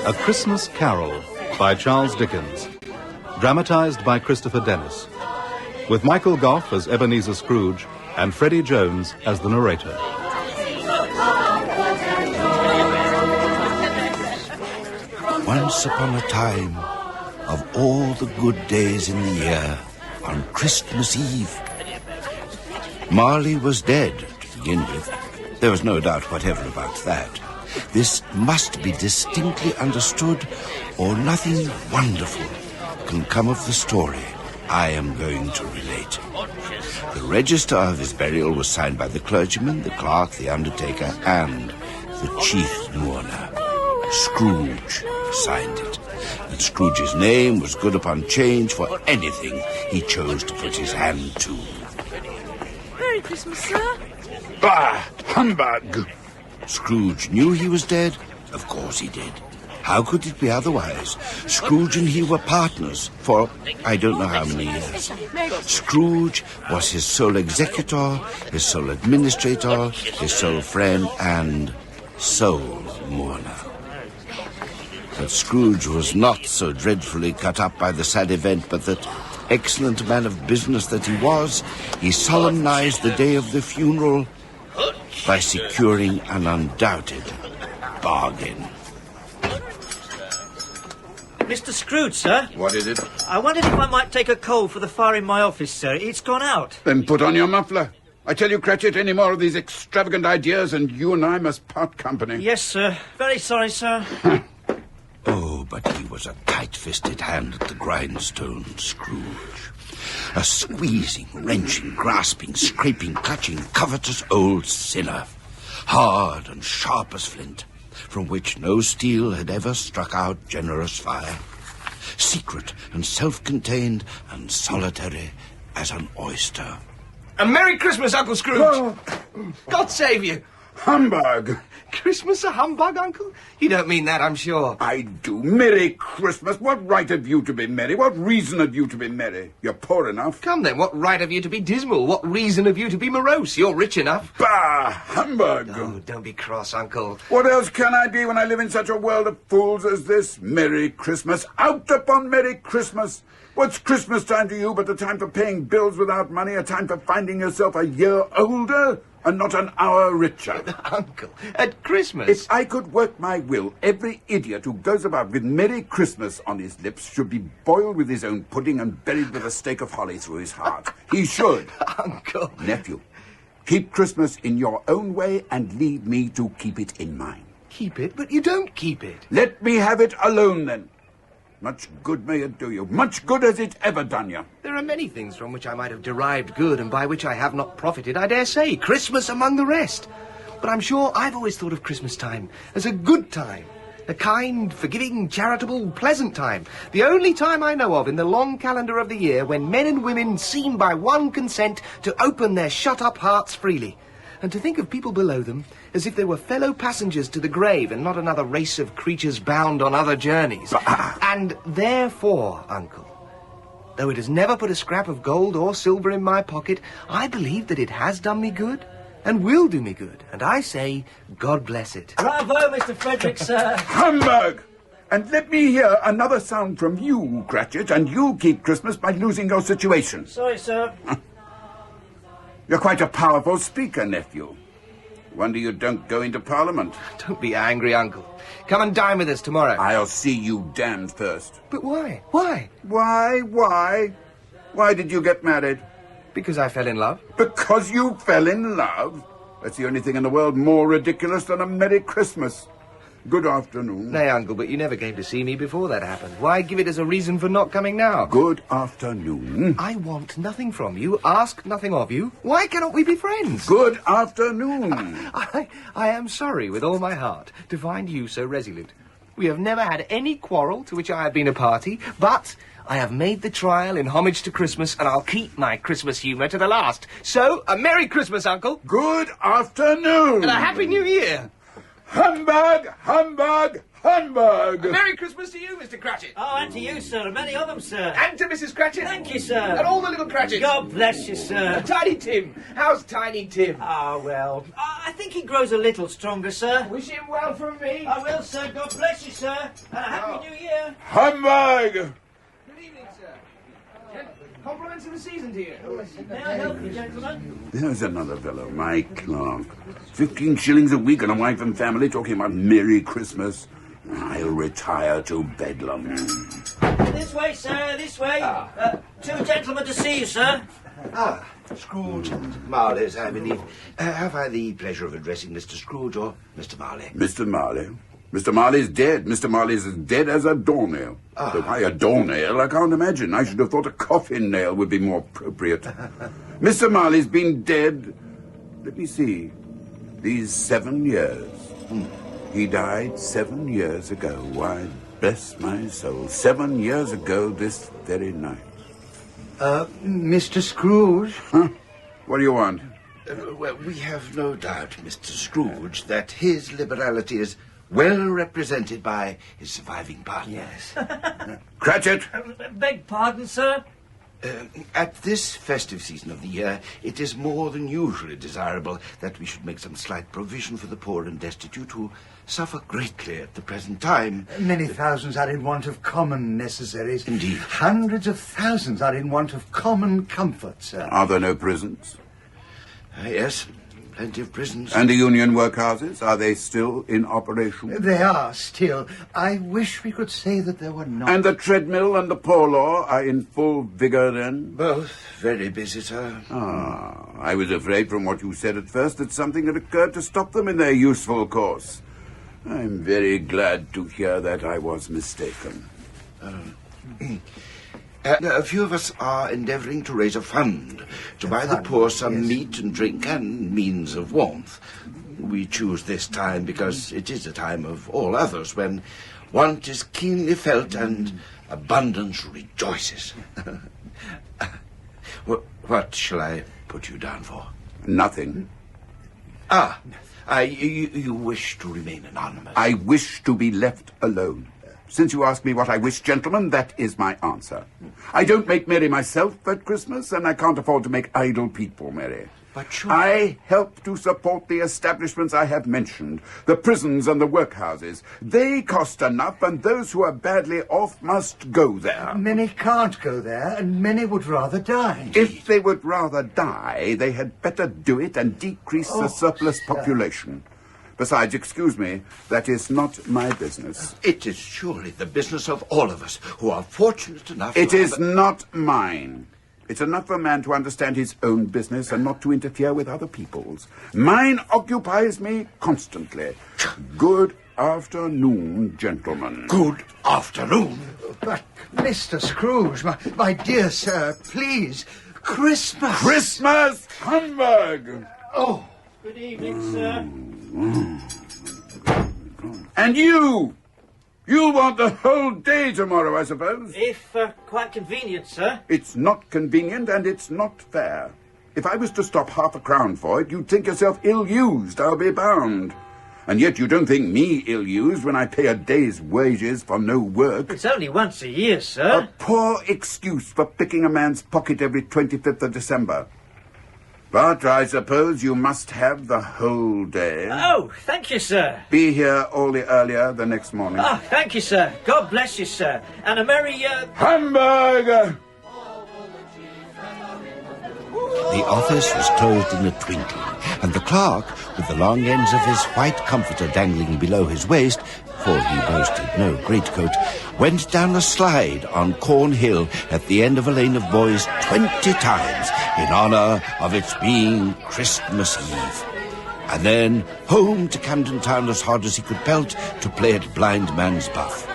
A Christmas Carol by Charles Dickens, dramatised by Christopher Dennis, with Michael Gough as Ebenezer Scrooge and Freddie Jones as the narrator. Once upon a time, of all the good days in the year, on Christmas Eve, Marley was dead, to begin with. There was no doubt whatever about that. This must be distinctly understood, or nothing wonderful can come of the story I am going to relate. The register of his burial was signed by the clergyman, the clerk, the undertaker, and the chief mourner. Scrooge signed it, and Scrooge's name was good upon change for anything he chose to put his hand to. Merry Christmas, sir. Bah! Humbug! Scrooge knew he was dead? Of course he did. How could it be otherwise? Scrooge and he were partners for I don't know how many years. Scrooge was his sole executor, his sole administrator, his sole friend, and sole mourner. But Scrooge was not so dreadfully cut up by the sad event, but that, excellent man of business that he was, he solemnized the day of the funeral by securing an undoubted bargain. Mr. Scrooge, sir. What is it? I wondered if I might take a coal for the fire in my office, sir. It's gone out. Then put on your muffler. I tell you, Cratchit, any more of these extravagant ideas and you and I must part company. Yes, sir. Very sorry, sir. Oh, but he was a tight-fisted hand at the grindstone, Scrooge. A squeezing, wrenching, grasping, scraping, clutching, covetous old sinner. Hard and sharp as flint, from which no steel had ever struck out generous fire. Secret and self-contained and solitary as an oyster. A Merry Christmas, Uncle Scrooge! Oh. God save you! Humbug! Christmas a humbug, Uncle? You don't mean that, I'm sure. I do. Merry Christmas. What right have you to be merry? What reason have you to be merry? You're poor enough. Come then, what right have you to be dismal? What reason have you to be morose? You're rich enough. Bah! Humbug! Oh, don't be cross, Uncle. What else can I be when I live in such a world of fools as this? Merry Christmas. Out upon Merry Christmas. What's Christmas time to you but a time for paying bills without money, a time for finding yourself a year older and not an hour richer? Uncle, at Christmas? If I could work my will, every idiot who goes about with Merry Christmas on his lips should be boiled with his own pudding and buried with a stake of holly through his heart. He should. Uncle. Nephew, keep Christmas in your own way and leave me to keep it in mine. Keep it? But you don't keep it. Let me have it alone, then. Much good may it do you. Much good has it ever done you. There are many things from which I might have derived good and by which I have not profited, I dare say. Christmas among the rest. But I'm sure I've always thought of Christmas time as a good time. A kind, forgiving, charitable, pleasant time. The only time I know of in the long calendar of the year when men and women seem by one consent to open their shut-up hearts freely. And to think of people below them as if they were fellow passengers to the grave and not another race of creatures bound on other journeys. And therefore, Uncle, though it has never put a scrap of gold or silver in my pocket, I believe that it has done me good and will do me good. And I say, God bless it. Bravo, Mr. Frederick, sir. Humbug! And let me hear another sound from you, Cratchit, and you keep Christmas by losing your situation. Sorry, sir. You're quite a powerful speaker, nephew. Wonder you don't go into Parliament. Don't be angry, Uncle. Come and dine with us tomorrow. I'll see you damned first. But why? Why? Why? Why did you get married? Because I fell in love. Because you fell in love? That's the only thing in the world more ridiculous than a Merry Christmas. Good afternoon. Nay, Uncle, but you never came to see me before that happened. Why give it as a reason for not coming now? Good afternoon. I want nothing from you, ask nothing of you. Why cannot we be friends? Good afternoon. I am sorry with all my heart to find you so resolute. We have never had any quarrel to which I have been a party, but I have made the trial in homage to Christmas, and I'll keep my Christmas humour to the last. So, a Merry Christmas, Uncle. Good afternoon. And a Happy New Year. Humbug! Humbug! Humbug! Merry Christmas to you, Mr. Cratchit. Oh, and to you, sir, and many of them, sir. And to Mrs. Cratchit. Thank you, sir. And all the little Cratchits. God bless you, sir. Tiny Tim. How's Tiny Tim? Ah, well, I think he grows a little stronger, sir. Wish him well from me. I will, sir. God bless you, sir. And a happy New Year. Humbug! Good evening, sir. Compliments of the season to you. May I help you, gentlemen? There's another fellow, my clerk. 15 shillings a week and a wife and family talking about Merry Christmas. I'll retire to Bedlam. This way, sir, this way. Two gentlemen to see you, sir. Ah, Scrooge and Marley's, I believe. Have I the pleasure of addressing Mr. Scrooge or Mr. Marley? Mr. Marley? Mr. Marley's dead. Mr. Marley's as dead as a doornail. Though why a doornail, I can't imagine. I should have thought a coffin nail would be more appropriate. Mr. Marley's been dead, let me see, these 7 years. He died 7 years ago. Why, bless my soul, 7 years ago this very night. Mr. Scrooge? Huh? What do you want? Well, we have no doubt, Mr. Scrooge, that his liberality is well represented by his surviving partner. Yes. Cratchit! Beg pardon, sir? At this festive season of the year, it is more than usually desirable that we should make some slight provision for the poor and destitute who suffer greatly at the present time. Many thousands are in want of common necessaries. Indeed. Hundreds of thousands are in want of common comfort, sir. Are there no prisons? Yes, plenty of prisons. And the union workhouses, are they still in operation? They are still. I wish we could say that there were not. And the treadmill and the poor law are in full vigour then? Both very busy, sir. I was afraid from what you said at first that something had occurred to stop them in their useful course. I'm very glad to hear that I was mistaken. A few of us are endeavouring to raise a fund to buy the poor some meat and drink and means of warmth. We choose this time because it is a time of all others when want is keenly felt and abundance rejoices. What shall I put you down for? Nothing. You wish to remain anonymous. I wish to be left alone. Since you ask me what I wish, gentlemen, that is my answer. I don't make merry myself at Christmas, and I can't afford to make idle people merry. But sure. I help to support the establishments I have mentioned, the prisons and the workhouses. They cost enough, and those who are badly off must go there. Many can't go there, and many would rather die. If they would rather die, they had better do it and decrease the surplus population. Besides, excuse me, that is not my business. It is surely the business of all of us who are fortunate enough It to is have not mine. It's enough for a man to understand his own business and not to interfere with other people's. Mine occupies me constantly. Good afternoon, gentlemen. Good afternoon. But, Mr. Scrooge, my dear sir, please, Christmas. Christmas humbug! Oh. Good evening, sir. And you! You want the whole day tomorrow, I suppose? If quite convenient, sir. It's not convenient and it's not fair. If I was to stop half a crown for it, you'd think yourself ill-used, I'll be bound. And yet you don't think me ill-used when I pay a day's wages for no work. It's only once a year, A sir. poor excuse for picking a man's pocket every 25th of December. But I suppose you must have the whole day. Oh, thank you, sir. Be here all the earlier the next morning. Ah, thank you, sir. God bless you, sir. And a merry, Humbug! The office was closed in a twinkling, and the clerk, with the long ends of his white comforter dangling below his waist, for he boasted no greatcoat, went down a slide on Cornhill at the end of a lane of boys 20 times in honour of its being Christmas Eve. And then home to Camden Town as hard as he could pelt to play at blind man's buff.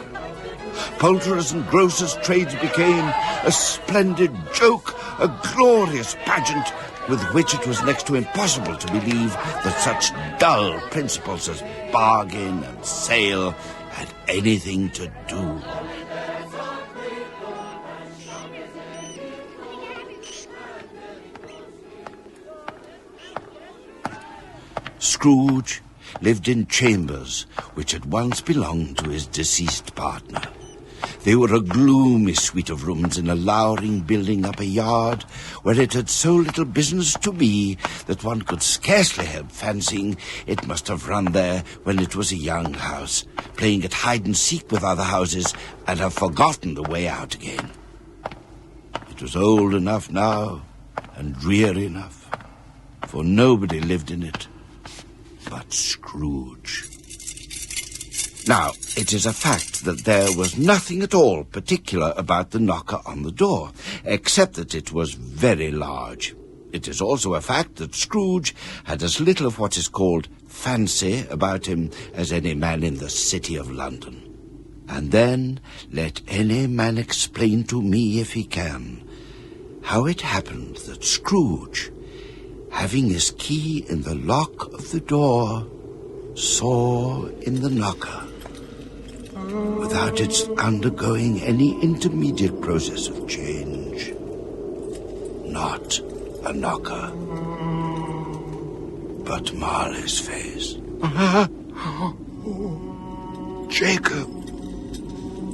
Poulterers' and grocers' trades became a splendid joke, a glorious pageant with which it was next to impossible to believe that such dull principles as bargain and sale had anything to do. Scrooge, lived in chambers which had once belonged to his deceased partner. They were a gloomy suite of rooms in a lowering building up a yard where it had so little business to be that one could scarcely help fancying it must have run there when it was a young house, playing at hide-and-seek with other houses and have forgotten the way out again. It was old enough now and dreary enough, for nobody lived in it but Scrooge. Now, it is a fact that there was nothing at all particular about the knocker on the door, except that it was very large. It is also a fact that Scrooge had as little of what is called fancy about him as any man in the City of London. And then let any man explain to me, if he can, how it happened that Scrooge, having his key in the lock of the door, saw in the knocker, without its undergoing any intermediate process of change, not a knocker, but Marley's face.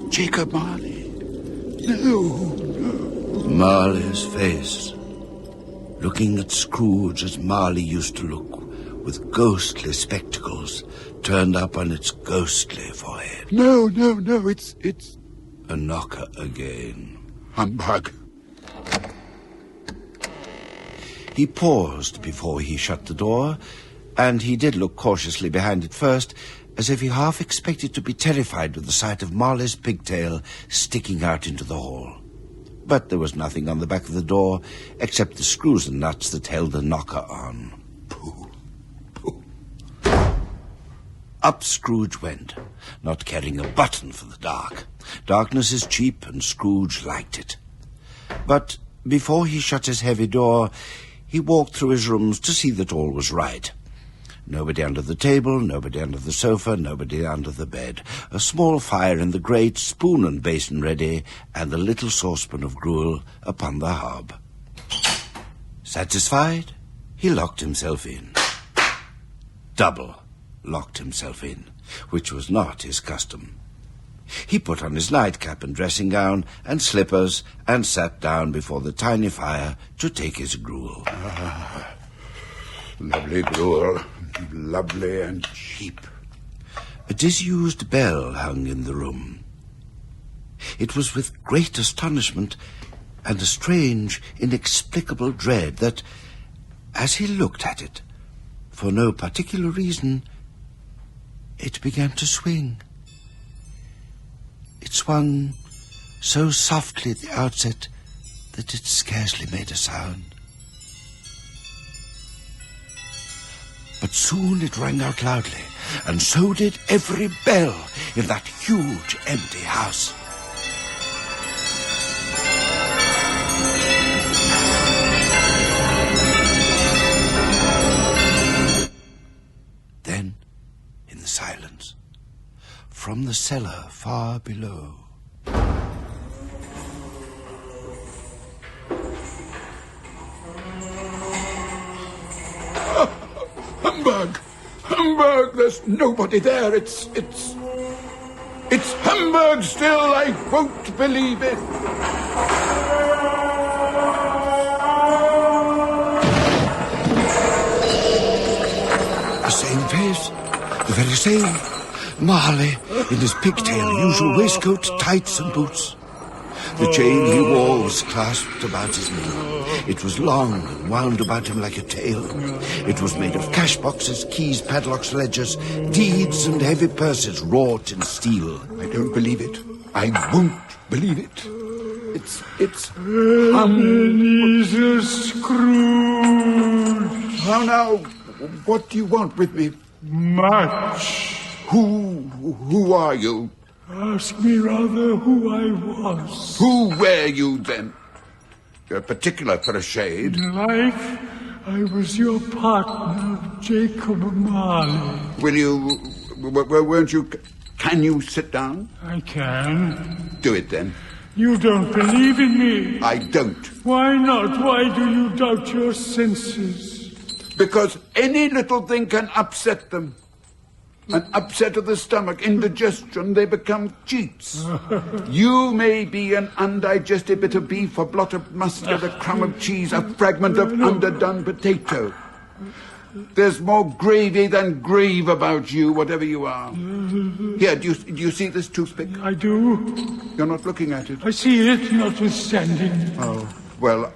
Jacob Marley. No. Marley's face, looking at Scrooge as Marley used to look, with ghostly spectacles turned up on its ghostly forehead. No, it's... A knocker again. Humbug. He paused before he shut the door, and he did look cautiously behind it first, as if he half expected to be terrified with the sight of Marley's pigtail sticking out into the hall. But there was nothing on the back of the door except the screws and nuts that held the knocker on. Pooh. Up Scrooge went, not caring a button for the dark. Darkness is cheap, and Scrooge liked it. But before he shut his heavy door, he walked through his rooms to see that all was right. Nobody under the table, nobody under the sofa, nobody under the bed. A small fire in the grate, spoon and basin ready, and the little saucepan of gruel upon the hob. Satisfied, he locked himself in. Double locked himself in, which was not his custom. He put on his nightcap and dressing gown and slippers and sat down before the tiny fire to take his gruel. Lovely gruel. Lovely and cheap. A disused bell hung in the room. It was with great astonishment and a strange, inexplicable dread that, as he looked at it, for no particular reason, it began to swing. It swung so softly at the outset that it scarcely made a sound. But soon it rang out loudly, and so did every bell in that huge empty house. Then, in the silence, from the cellar far below, Humbug! There's nobody there. It's humbug still. I won't believe it. the same face, the very same. Marley in his pigtail, usual waistcoat, tights and boots. The chain he wore was clasped about his knee. It was long and wound about him like a tail. It was made of cash boxes, keys, padlocks, ledgers, deeds, and heavy purses wrought in steel. I don't believe it. I won't believe it. It's Ebenezer Scrooge. How now? What do you want with me? Much. Who are you? Ask me rather who I was. Who were you then? You're particular for a shade. In life, I was your partner, Jacob Marley. Weren't you... Can you sit down? I can. Do it then. You don't believe in me. I don't. Why not? Why do you doubt your senses? Because any little thing can upset them. An upset of the stomach, indigestion, they become cheats. You may be an undigested bit of beef, a blot of mustard, a crumb of cheese, a fragment of underdone potato. There's more gravy than grave about you, whatever you are. Here, do you see this toothpick? I do. You're not looking at it. I see it, notwithstanding. Oh, well,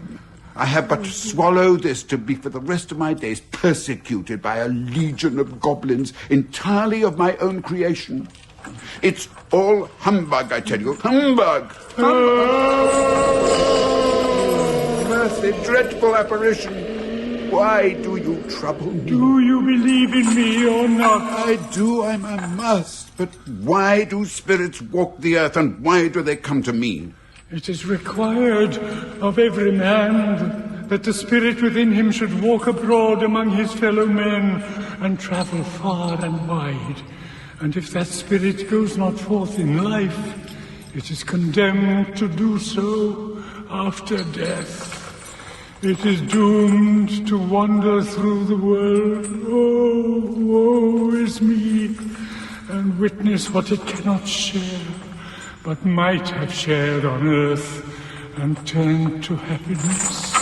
I have but to swallow this to be for the rest of my days persecuted by a legion of goblins entirely of my own creation. It's all humbug, I tell you. Humbug! Mercy, dreadful apparition. Why do you trouble me? Do you believe in me or not? I do, I must. But why do spirits walk the earth, and why do they come to me? It is required of every man that the spirit within him should walk abroad among his fellow men and travel far and wide. And if that spirit goes not forth in life, it is condemned to do so after death. It is doomed to wander through the world. Oh, woe is me, and witness what it cannot share, but might have shared on earth and turned to happiness.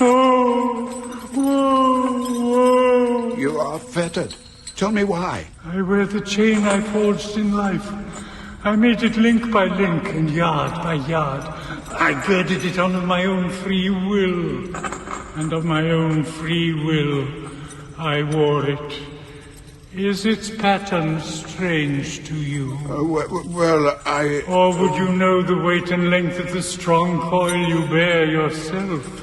Oh, woe, woe. You are fettered. Tell me why. I wear the chain I forged in life. I made it link by link and yard by yard. I girded it on of my own free will, and of my own free will I wore it. Is its pattern strange to you? Well, I... Or would you know the weight and length of the strong coil you bear yourself?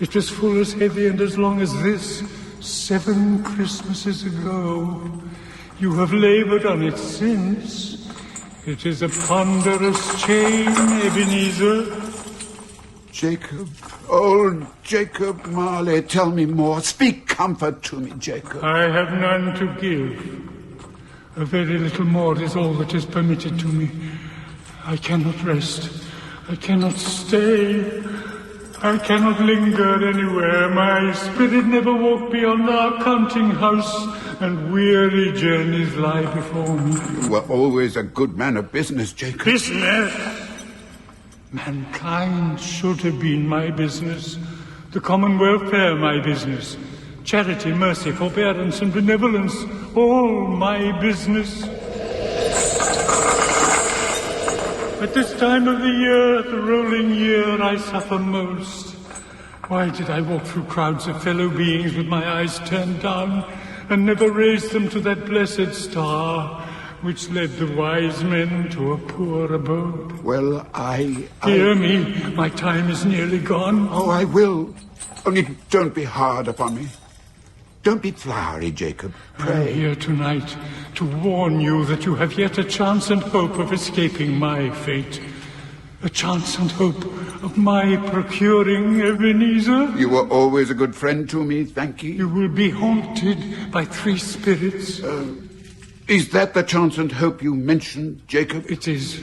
It was full as heavy and as long as this, 7 Christmases ago. You have labored on it since. It is a ponderous chain, Ebenezer. Jacob, old Jacob Marley, tell me more. Speak comfort to me, Jacob. I have none to give. A very little more is all that is permitted to me. I cannot rest. I cannot stay. I cannot linger anywhere. My spirit never walked beyond our counting house, and weary journeys lie before me. You were always a good man of business, Jacob. Business? Mankind should have been my business. The common welfare my business. Charity, mercy, forbearance, and benevolence, all my business. At this time of the year, the rolling year, I suffer most. Why did I walk through crowds of fellow beings with my eyes turned down and never raise them to that blessed star which led the wise men to a poor abode? Well, Hear me, my time is nearly gone. Oh, I will. Only don't be hard upon me. Don't be flowery, Jacob. Pray. I am here tonight to warn you that you have yet a chance and hope of escaping my fate. A chance and hope of my procuring Ebenezer. You were always a good friend to me, thank you. You will be haunted by 3 spirits. Is that the chance and hope you mentioned, Jacob? It is.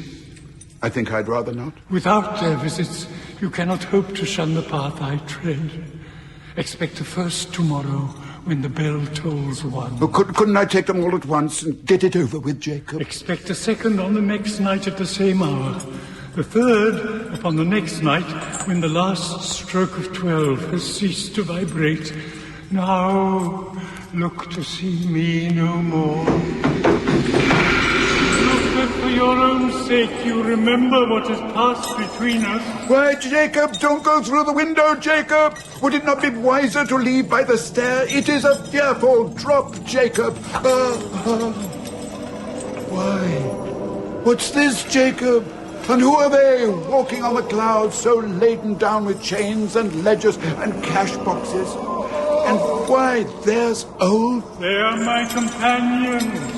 I think I'd rather not. Without their visits, you cannot hope to shun the path I tread. Expect the first tomorrow, when the bell tolls 1. Oh, couldn't I take them all at once and get it over with, Jacob? Expect a second on the next night at the same hour. The third upon the next night, when the last stroke of 12 has ceased to vibrate. Now, look to see me no more. Look that for your own sake you remember what has passed between us. Why, Jacob, don't go through the window, Jacob! Would it not be wiser to leave by the stair? It is a fearful drop, Jacob. Why? What's this, Jacob? And who are they, walking on the clouds, so laden down with chains and ledgers and cash boxes? And why, there's old... They are my companions.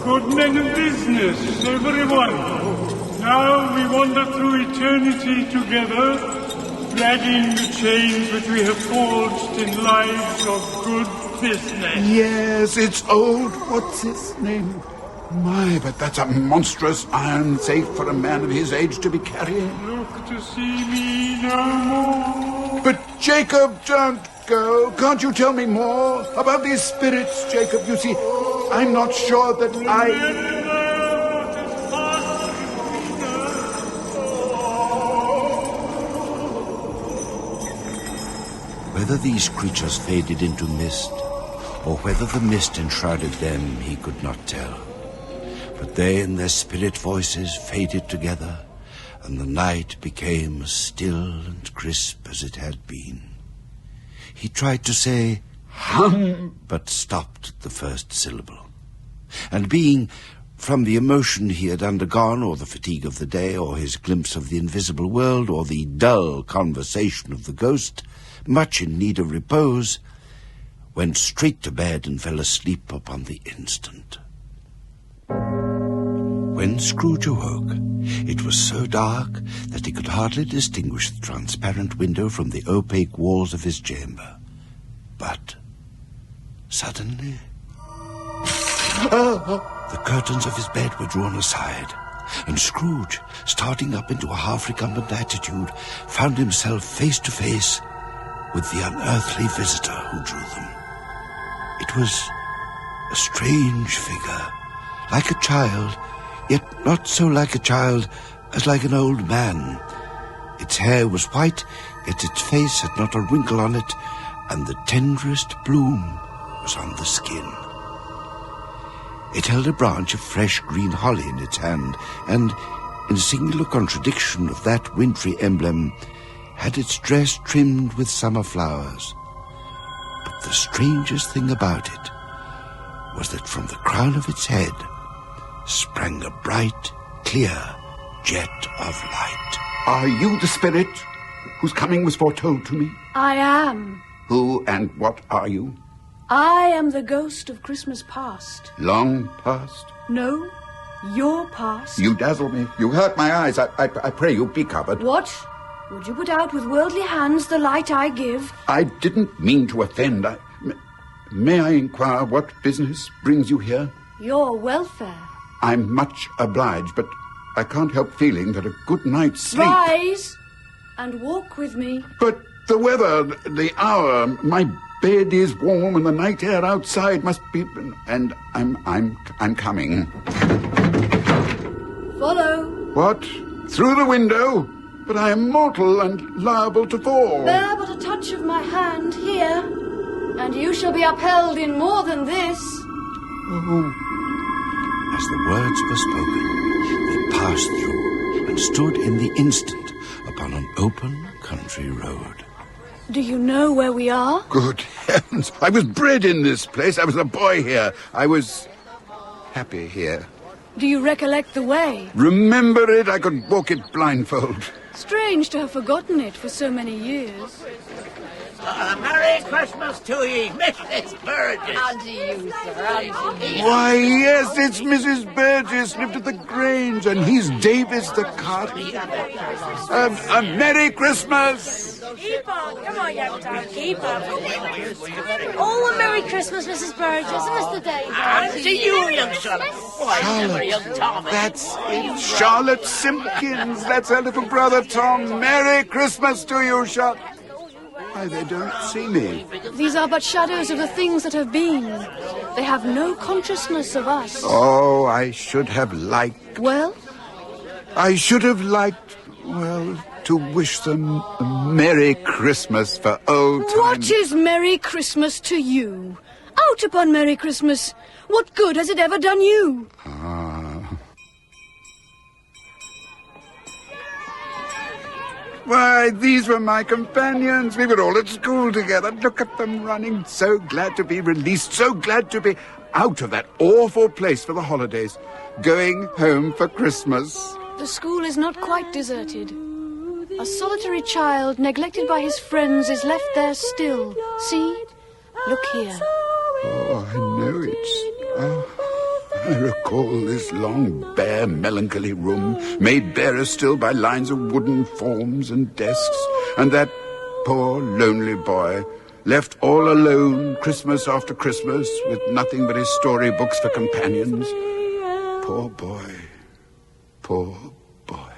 Good men of business, everyone. Now we wander through eternity together, dragging the chains which we have forged in lives of good business. Yes, it's old... What's his name? My, but that's a monstrous iron safe for a man of his age to be carrying. Look to see me no more. But, Jacob, don't go. Can't you tell me more about these spirits, Jacob? You see, I'm not sure that I... Whether these creatures faded into mist, or whether the mist enshrouded them, he could not tell. But they and their spirit voices faded together, and the night became as still and crisp as it had been. He tried to say, hum, but stopped at the first syllable. And being, from the emotion he had undergone, or the fatigue of the day, or his glimpse of the invisible world, or the dull conversation of the ghost, much in need of repose, went straight to bed and fell asleep upon the instant. When Scrooge awoke, it was so dark that he could hardly distinguish the transparent window from the opaque walls of his chamber. But suddenly, the curtains of his bed were drawn aside, and Scrooge, starting up into a half-recumbent attitude, found himself face to face with the unearthly visitor who drew them. It was a strange figure, like a child, yet not so like a child as like an old man. Its hair was white, yet its face had not a wrinkle on it, and the tenderest bloom was on the skin. It held a branch of fresh green holly in its hand, and, in singular contradiction of that wintry emblem, had its dress trimmed with summer flowers. But the strangest thing about it was that from the crown of its head sprang a bright, clear jet of light. Are you the spirit whose coming was foretold to me? I am. Who and what are you? I am the ghost of Christmas past. Long past? No, your past. You dazzle me. You hurt my eyes. I pray you be covered. What? Would you put out with worldly hands the light I give? I didn't mean to offend. May I inquire what business brings you here? Your welfare. I'm much obliged, but I can't help feeling that a good night's sleep... Rise and walk with me. But the weather, the hour, my bed is warm and the night air outside must be... And I'm coming. Follow. What? Through the window? But I am mortal and liable to fall. Bear but a touch of my hand here, and you shall be upheld in more than this. Oh. As the words were spoken, they passed through and stood in the instant upon an open country road. Do you know where we are? Good heavens! I was bred in this place. I was a boy here. I was happy here. Do you recollect the way? Remember it? I could walk it blindfold. Strange to have forgotten it for so many years. Merry Christmas to ye, Mrs. Burgess. And to you, sir, and to you. Why, yes, it's Mrs. Burgess, lived at the Grange, and he's Davis the carter. A Merry Christmas! Keep on, come on, young town, keep on. Oh, a Merry Christmas, Mrs. Burgess, and Mr. Davis. And to you, young Charlotte. Why, Charlotte, young Tommy. that's it. Charlotte Simpkins, that's her little brother Tom. Merry Christmas to you, Charlotte. Why, they don't see me. These are but shadows of the things that have been. They have no consciousness of us. Oh, I should have liked... Well? I should have liked, well, to wish them a Merry Christmas for old times. What is Merry Christmas to you? Out upon Merry Christmas. What good has it ever done you? Why, these were my companions. We were all at school together. Look at them running. So glad to be released. So glad to be out of that awful place for the holidays. Going home for Christmas. The school is not quite deserted. A solitary child, neglected by his friends, is left there still. See? Look here. Oh, I know it. I recall this long, bare, melancholy room, made barer still by lines of wooden forms and desks, and that poor, lonely boy, left all alone Christmas after Christmas, with nothing but his storybooks for companions. Poor boy. Poor boy.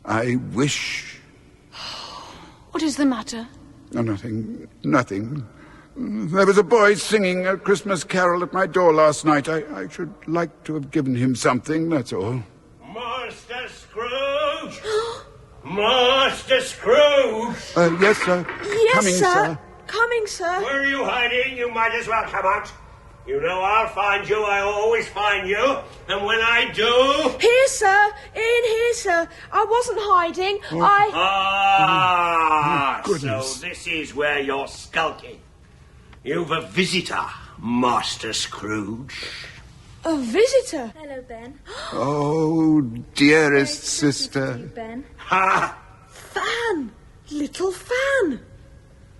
I wish... What is the matter? Oh, nothing. There was a boy singing a Christmas carol at my door last night. I should like to have given him something, that's all. Master Scrooge! Master Scrooge! Yes, sir. Yes, Coming, sir. Coming, sir. Where are you hiding? You might as well come out. You know I'll find you. I always find you. And when I do... Here, sir. In here, sir. I wasn't hiding. So this is where you're skulking. You've a visitor, Master Scrooge. A visitor? Hello, Ben. Oh, dearest sister. Ben. Ha! Fan. Little Fan.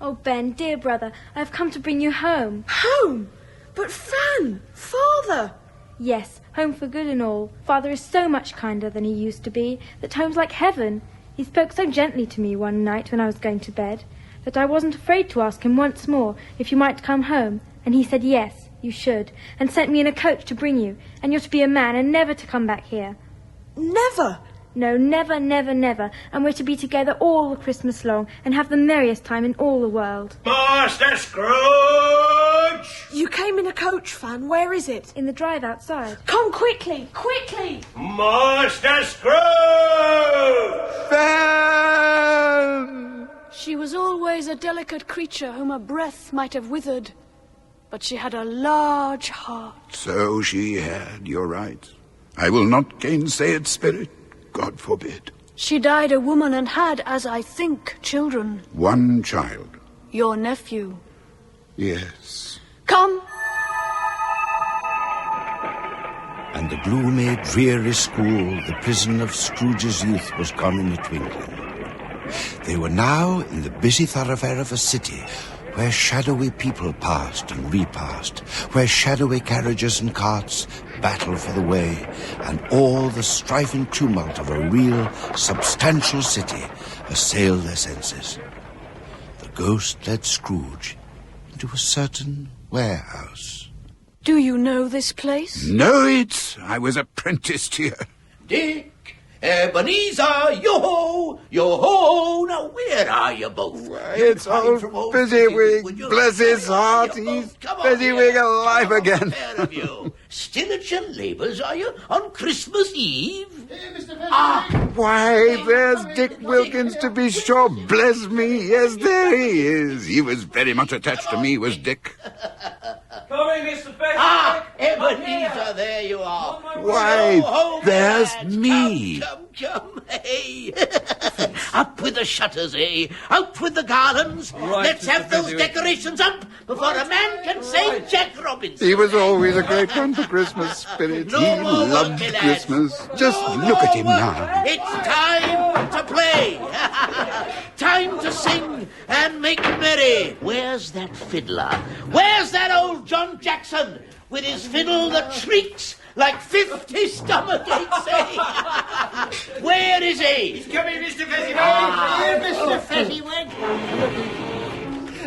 Oh, Ben, dear brother, I've come to bring you home. Home? But Fan, Father. Yes, home for good and all. Father is so much kinder than he used to be that home's like heaven. He spoke so gently to me one night when I was going to bed that I wasn't afraid to ask him once more if you might come home. And he said yes, you should, and sent me in a coach to bring you. And you're to be a man and never to come back here. Never? No, never, never, never. And we're to be together all the Christmas long and have the merriest time in all the world. Master Scrooge! You came in a coach, Fan. Where is it? In the drive outside. Come quickly, quickly! Master Scrooge! Fan! She was always a delicate creature whom a breath might have withered, but she had a large heart. So she had, you're right. I will not gainsay it, Spirit. God forbid. She died a woman and had, as I think, children. One child. Your nephew. Yes. Come. And the gloomy, dreary school, the prison of Scrooge's youth, was gone in a twinkling. They were now in the busy thoroughfare of a city, where shadowy people passed and repassed, where shadowy carriages and carts battled for the way, and all the strife and tumult of a real, substantial city assailed their senses. The ghost led Scrooge into a certain warehouse. Do you know this place? Know it? I was apprenticed here. Dick, Ebenezer, yo-ho, yo-ho. Now, where are you both? It's old Fezziwig. Bless his heart. He's Fezziwig alive again. Still at your labours, are you, on Christmas Eve? Why, there's Dick Wilkins, to be sure. Bless me. Yes, there he is. He was very much attached to me, was Dick. Coming, Mr. Fezziwig. Ebenezer, there you are. Why, there's me. Come, hey. Up with the shutters, eh? Out with the garlands. Right, Let's have Mr. those Fezziwig. decorations up before a man can say Jack Robinson. He was always a great one for Christmas, Spirit. No He more loved working, lads. Christmas. Just look at him now. It's time to play. Time to sing and make merry. Where's that fiddler? Where's that old John Jackson with his fiddle that shrieks like 50 stomachaches, eh? Where is he? He's coming, Mr. Fezziwig. Here, Mr. Fezziwig.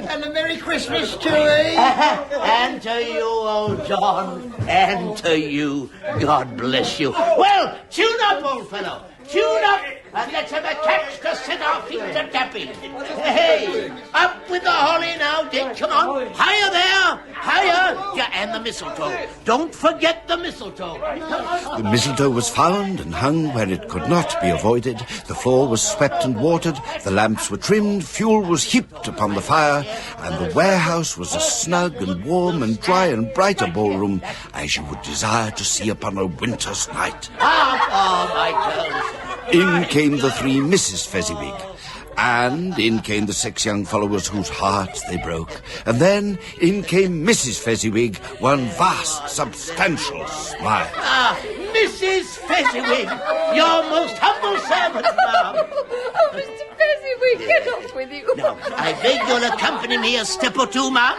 And a Merry Christmas to you. And to you, old John. And to you. God bless you. Well, tune up, old fellow. Tune up, and let's have a catch to set our feet a tapping. Hey, up with the holly now, Dick. Come on. Higher there. Higher. Yeah, and the mistletoe. Don't forget the mistletoe. The mistletoe was found and hung where it could not be avoided. The floor was swept and watered. The lamps were trimmed. Fuel was heaped upon the fire. And the warehouse was a snug and warm and dry and bright a ballroom as you would desire to see upon a winter's night. Oh, my girls. In came the three Mrs. Fezziwig, and in came the 6 young followers whose hearts they broke. And then in came Mrs. Fezziwig, one vast, substantial smile. Mrs. Fezziwig, your most humble servant, ma'am. Oh, Mr. Fezziwig, get off with you. Now, I beg you'll accompany me a step or two, ma'am.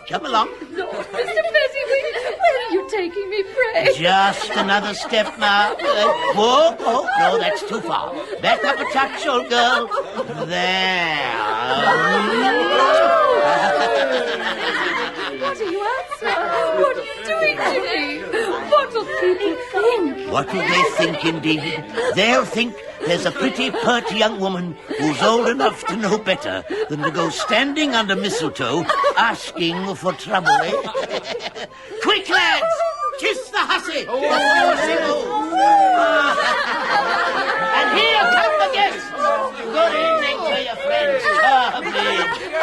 Come along. No, Mr. Fezziwig, where are you taking me, pray? Just another step, ma'am. Whoa, oh, no, that's too far. Back up a touch, old girl. There. What are you answering? What are you doing to me? What will people think? What will they think, indeed? They'll think there's a pretty, pert young woman who's old enough to know better than to go standing under mistletoe asking for trouble, eh? Quick, lads! Kiss the hussy! And here come the guests! Good evening to your friends.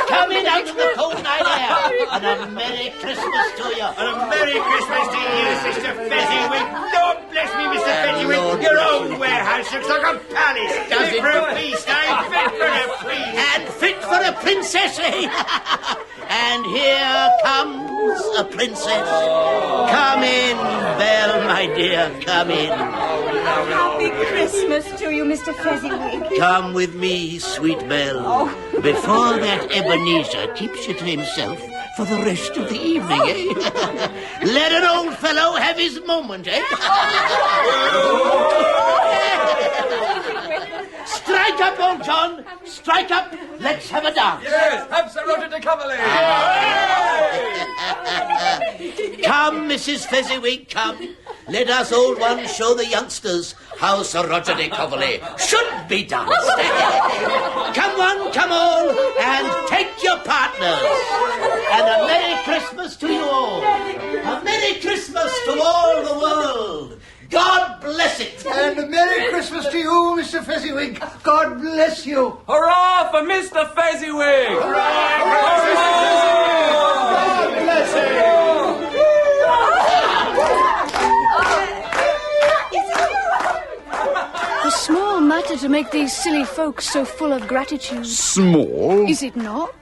Come in out of the cold night air. And a Merry Christmas to you. And a Merry Christmas to you, Sister Fezziwig. Lord bless me, Mr. Fezziwig. Your own warehouse looks like a palace. Does fit it? for a feast, eh? Fit for a feast. And fit for a princess, eh? And here comes a princess. Come in, Belle, my dear, come in. Happy Christmas to you, Mr. Fezziwig. Come with me, sweet Belle, before that Ebenezer keeps you to himself for the rest of the evening, eh? Let an old fellow have his moment, eh? Strike up, old John. Strike up. Let's have a dance. Yes, have Sir Roger de Coverley. Come, Mrs. Fezziwig, come. Let us old ones show the youngsters how Sir Roger de Coverley should be danced. Come one, come all, and take your partners. And a Merry Christmas to you all. A Merry Christmas to all the world. God bless it. And a Merry Christmas to you, Mr. Fezziwig. God bless you. Hurrah for Mr. Fezziwig! Hurrah! God bless you. A small matter to make these silly folks so full of gratitude. Small? Is it not?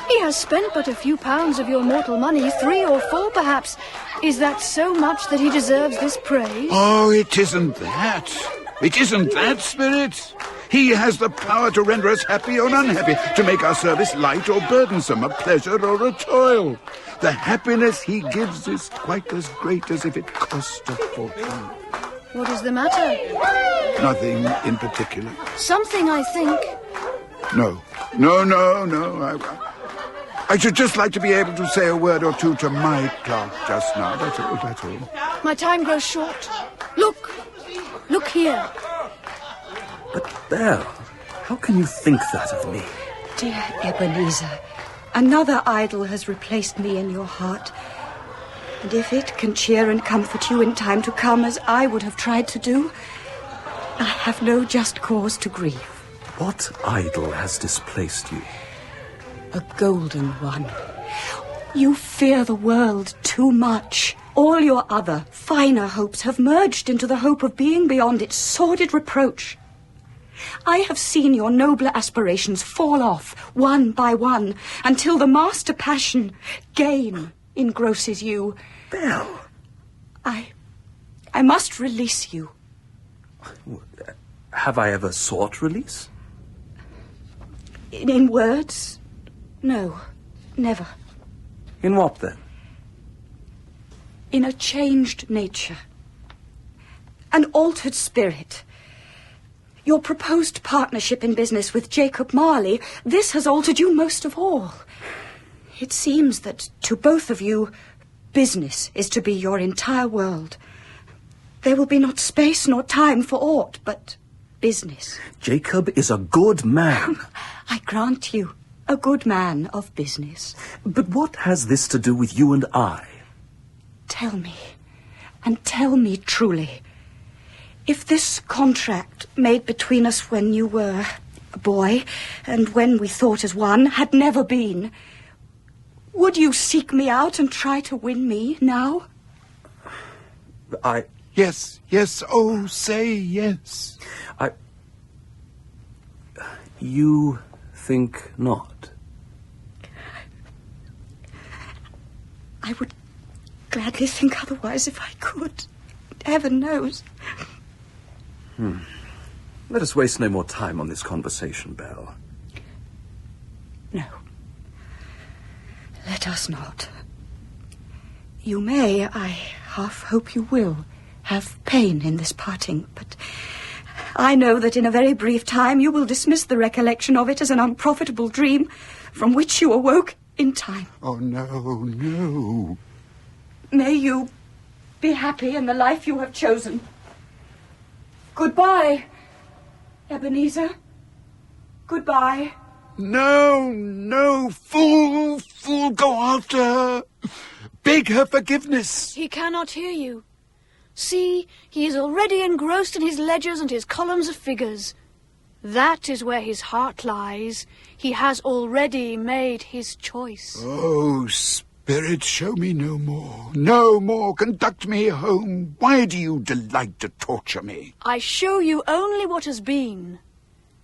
He has spent but a few pounds of your mortal money, 3 or 4 perhaps. Is that so much that he deserves this praise? Oh, it isn't that. It isn't that, Spirit. He has the power to render us happy or unhappy, to make our service light or burdensome, a pleasure or a toil. The happiness he gives is quite as great as if it cost a fortune. What is the matter? Nothing in particular. Something, I think. No. I should just like to be able to say a word or two to my clerk just now. That's all. My time grows short. Look here. But, Belle, how can you think that of me? Dear Ebenezer, another idol has replaced me in your heart. And if it can cheer and comfort you in time to come, as I would have tried to do, I have no just cause to grieve. What idol has displaced you? A golden one. You fear the world too much. All your other, finer hopes have merged into the hope of being beyond its sordid reproach. I have seen your nobler aspirations fall off, one by one, until the master passion, gain, engrosses you. Belle! I must release you. Have I ever sought release? In words? No, never. In what, then? In a changed nature. An altered spirit. Your proposed partnership in business with Jacob Marley, this has altered you most of all. It seems that to both of you, business is to be your entire world. There will be not space nor time for aught but business. Jacob is a good man. I grant you, a good man of business. But what has this to do with you and I? Tell me, and tell me truly, if this contract made between us when you were a boy, and when we thought as one, had never been, would you seek me out and try to win me now? Yes, oh, say yes. You think not? I would gladly think otherwise if I could. Heaven knows. Let us waste no more time on this conversation, Belle. No. Let us not. You may, I half hope you will, have pain in this parting, but I know that in a very brief time you will dismiss the recollection of it as an unprofitable dream from which you awoke In time. Oh, no. May you be happy in the life you have chosen. Goodbye, Ebenezer. Goodbye. No, fool, go after her. Beg her forgiveness. He cannot hear you. See, he is already engrossed in his ledgers and his columns of figures. That is where his heart lies. He has already made his choice. Oh, Spirit, show me no more. No more. Conduct me home. Why do you delight to torture me? I show you only what has been.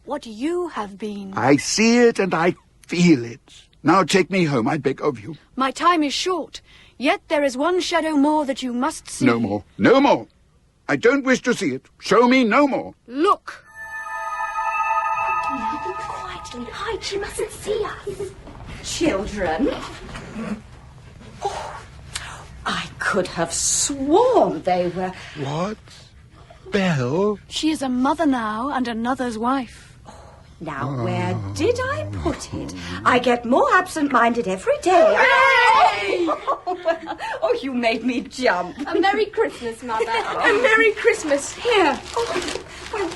What you have been. I see it and I feel it. Now take me home, I beg of you. My time is short, yet there is one shadow more that you must see. No more. I don't wish to see it. Show me no more. Look. Now be quietly. Hide, she mustn't see us. Children. Oh, I could have sworn they were... What? Belle? She is a mother now and another's wife. Now, where did I put it? I get more absent-minded every day. Hooray! Oh, you made me jump. A Merry Christmas, Mother. A Merry Christmas. Here. Oh, well,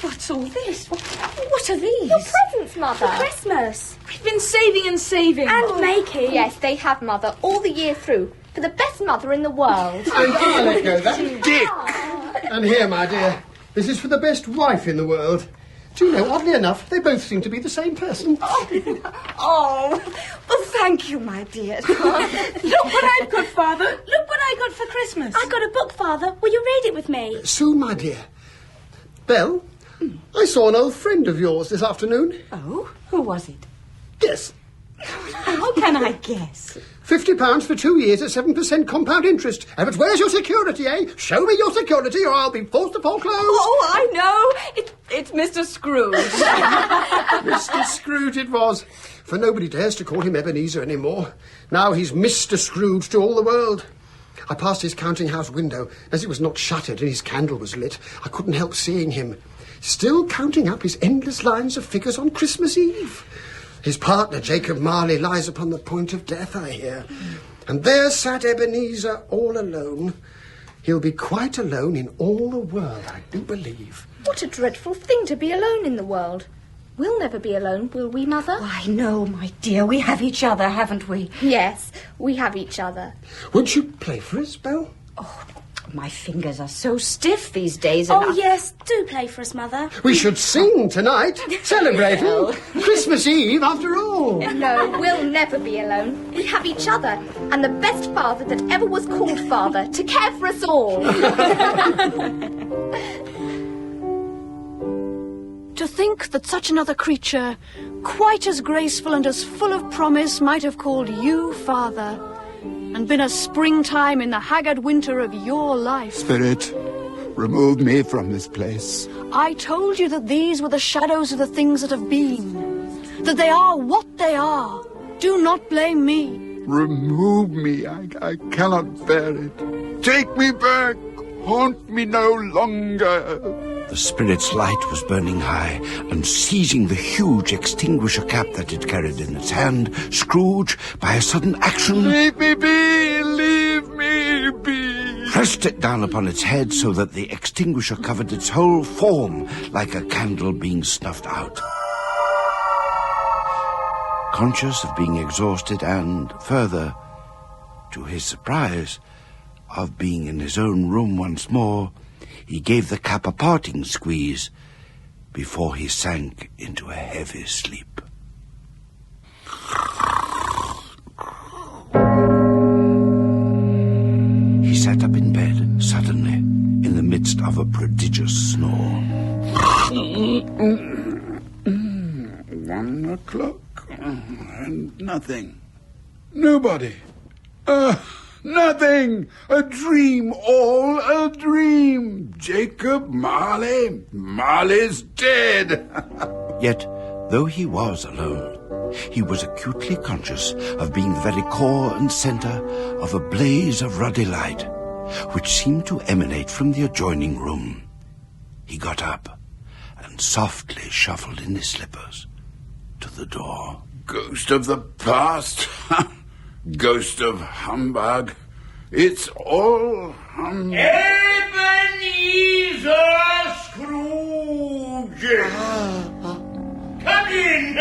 what's all this? What are these? Your presents, Mother. For Christmas. We've been saving and saving. And making. Yes, they have, Mother, all the year through. For the best mother in the world. I'll let go that. Dick! And here, my dear, this is for the best wife in the world. Do you know, oddly enough, they both seem to be the same person. Oh, well, thank you, my dear. Look what I've got, Father. Look what I got for Christmas. I got a book, Father. Will you read it with me? Soon, my dear. Belle, I saw an old friend of yours this afternoon. Oh, who was it? Yes. How can I guess? £50 for 2 years at 7% compound interest. But where's your security, eh? Show me your security or I'll be forced to foreclose. Oh, I know. It's Mr. Scrooge. Mr. Scrooge it was. For nobody dares to call him Ebenezer anymore. Now he's Mr. Scrooge to all the world. I passed his counting house window. As it was not shuttered and his candle was lit, I couldn't help seeing him, still counting up his endless lines of figures on Christmas Eve. His partner, Jacob Marley, lies upon the point of death, I hear. And there sat Ebenezer all alone. He'll be quite alone in all the world, I do believe. What a dreadful thing to be alone in the world. We'll never be alone, will we, Mother? Why, no, my dear. We have each other, haven't we? Yes, we have each other. Won't you play for us, Belle? Oh, my fingers are so stiff these days. Oh, yes, do play for us, Mother. We should sing tonight, celebrating Christmas Eve after all. No, we'll never be alone. We have each other, and the best father that ever was called father, to care for us all. To think that such another creature, quite as graceful and as full of promise, might have called you father, and been a springtime in the haggard winter of your life. Spirit, remove me from this place. I told you that these were the shadows of the things that have been, that they are what they are. Do not blame me. Remove me. I cannot bear it. Take me back. Haunt me no longer. The spirit's light was burning high, and seizing the huge extinguisher cap that it carried in its hand, Scrooge, by a sudden action... Leave me be! Leave me be! ...pressed it down upon its head so that the extinguisher covered its whole form like a candle being snuffed out. Conscious of being exhausted and, further, to his surprise, of being in his own room once more, he gave the cap a parting squeeze before he sank into a heavy sleep. He sat up in bed suddenly, in the midst of a prodigious snore. 1 o'clock, and nothing. Nobody. Nothing! A dream, all a dream! Jacob Marley, Marley's dead! Yet, though he was alone, he was acutely conscious of being the very core and centre of a blaze of ruddy light, which seemed to emanate from the adjoining room. He got up and softly shuffled in his slippers to the door. Ghost of the past. Ghost of humbug. It's all humbug. Ebenezer Scrooge! Come in!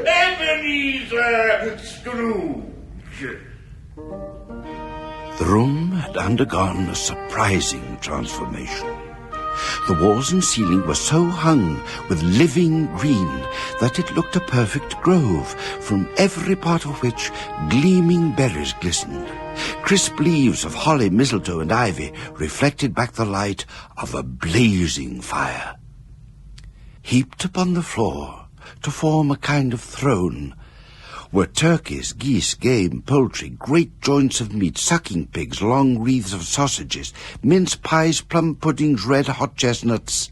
Ebenezer Scrooge! The room had undergone a surprising transformation. The walls and ceiling were so hung with living green that it looked a perfect grove, from every part of which gleaming berries glistened. Crisp leaves of holly, mistletoe, and ivy reflected back the light of a blazing fire. Heaped upon the floor, to form a kind of throne, were turkeys, geese, game, poultry, great joints of meat, sucking pigs, long wreaths of sausages, mince pies, plum puddings, red hot chestnuts,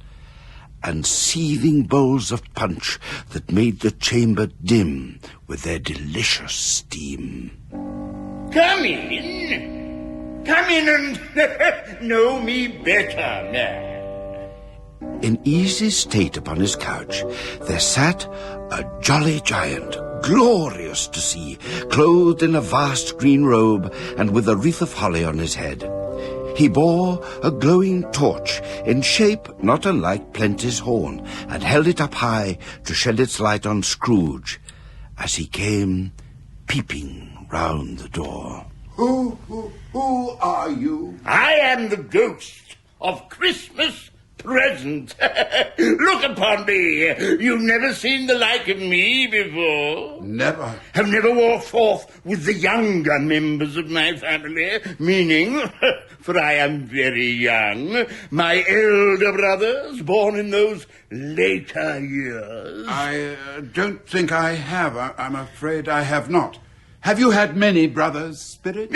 and seething bowls of punch that made the chamber dim with their delicious steam. Come in. Come in and know me better, man. In easy state upon his couch, there sat a jolly giant, glorious to see, clothed in a vast green robe and with a wreath of holly on his head. He bore a glowing torch, in shape not unlike Plenty's horn, and held it up high to shed its light on Scrooge as he came peeping round the door. Who are you? I am the ghost of Christmas present. Look upon me. You've never seen the like of me before. Never. Have never walked forth with the younger members of my family, meaning, for I am very young, my elder brothers, born in those later years. I don't think I have. I'm afraid I have not. Have you had many brothers, Spirit?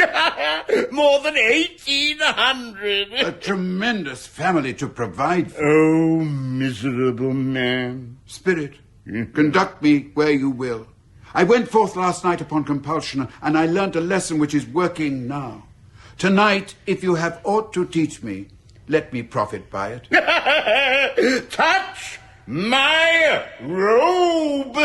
More than 1,800. A tremendous family to provide for. Oh, miserable man. Spirit, conduct me where you will. I went forth last night upon compulsion, and I learnt a lesson which is working now. Tonight, if you have aught to teach me, let me profit by it. Touch my robe!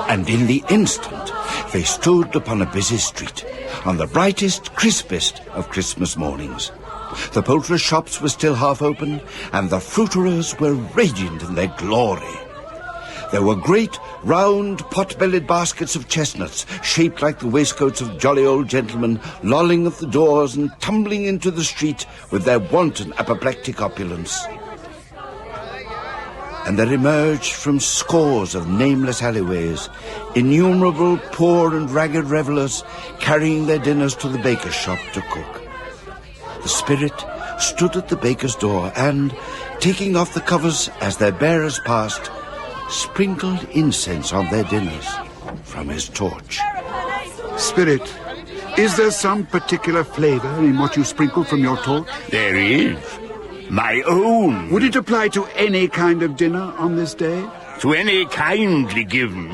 And in the instant, they stood upon a busy street, on the brightest, crispest of Christmas mornings. The poulterers' shops were still half open, and the fruiterers were radiant in their glory. There were great, round, pot-bellied baskets of chestnuts, shaped like the waistcoats of jolly old gentlemen, lolling at the doors and tumbling into the street with their wanton apoplectic opulence. And there emerged from scores of nameless alleyways innumerable poor and ragged revellers carrying their dinners to the baker's shop to cook. The Spirit stood at the baker's door and, taking off the covers as their bearers passed, sprinkled incense on their dinners from his torch. Spirit, is there some particular flavour in what you sprinkle from your torch? There is. My own. Would it apply to any kind of dinner on this day? To any kindly given.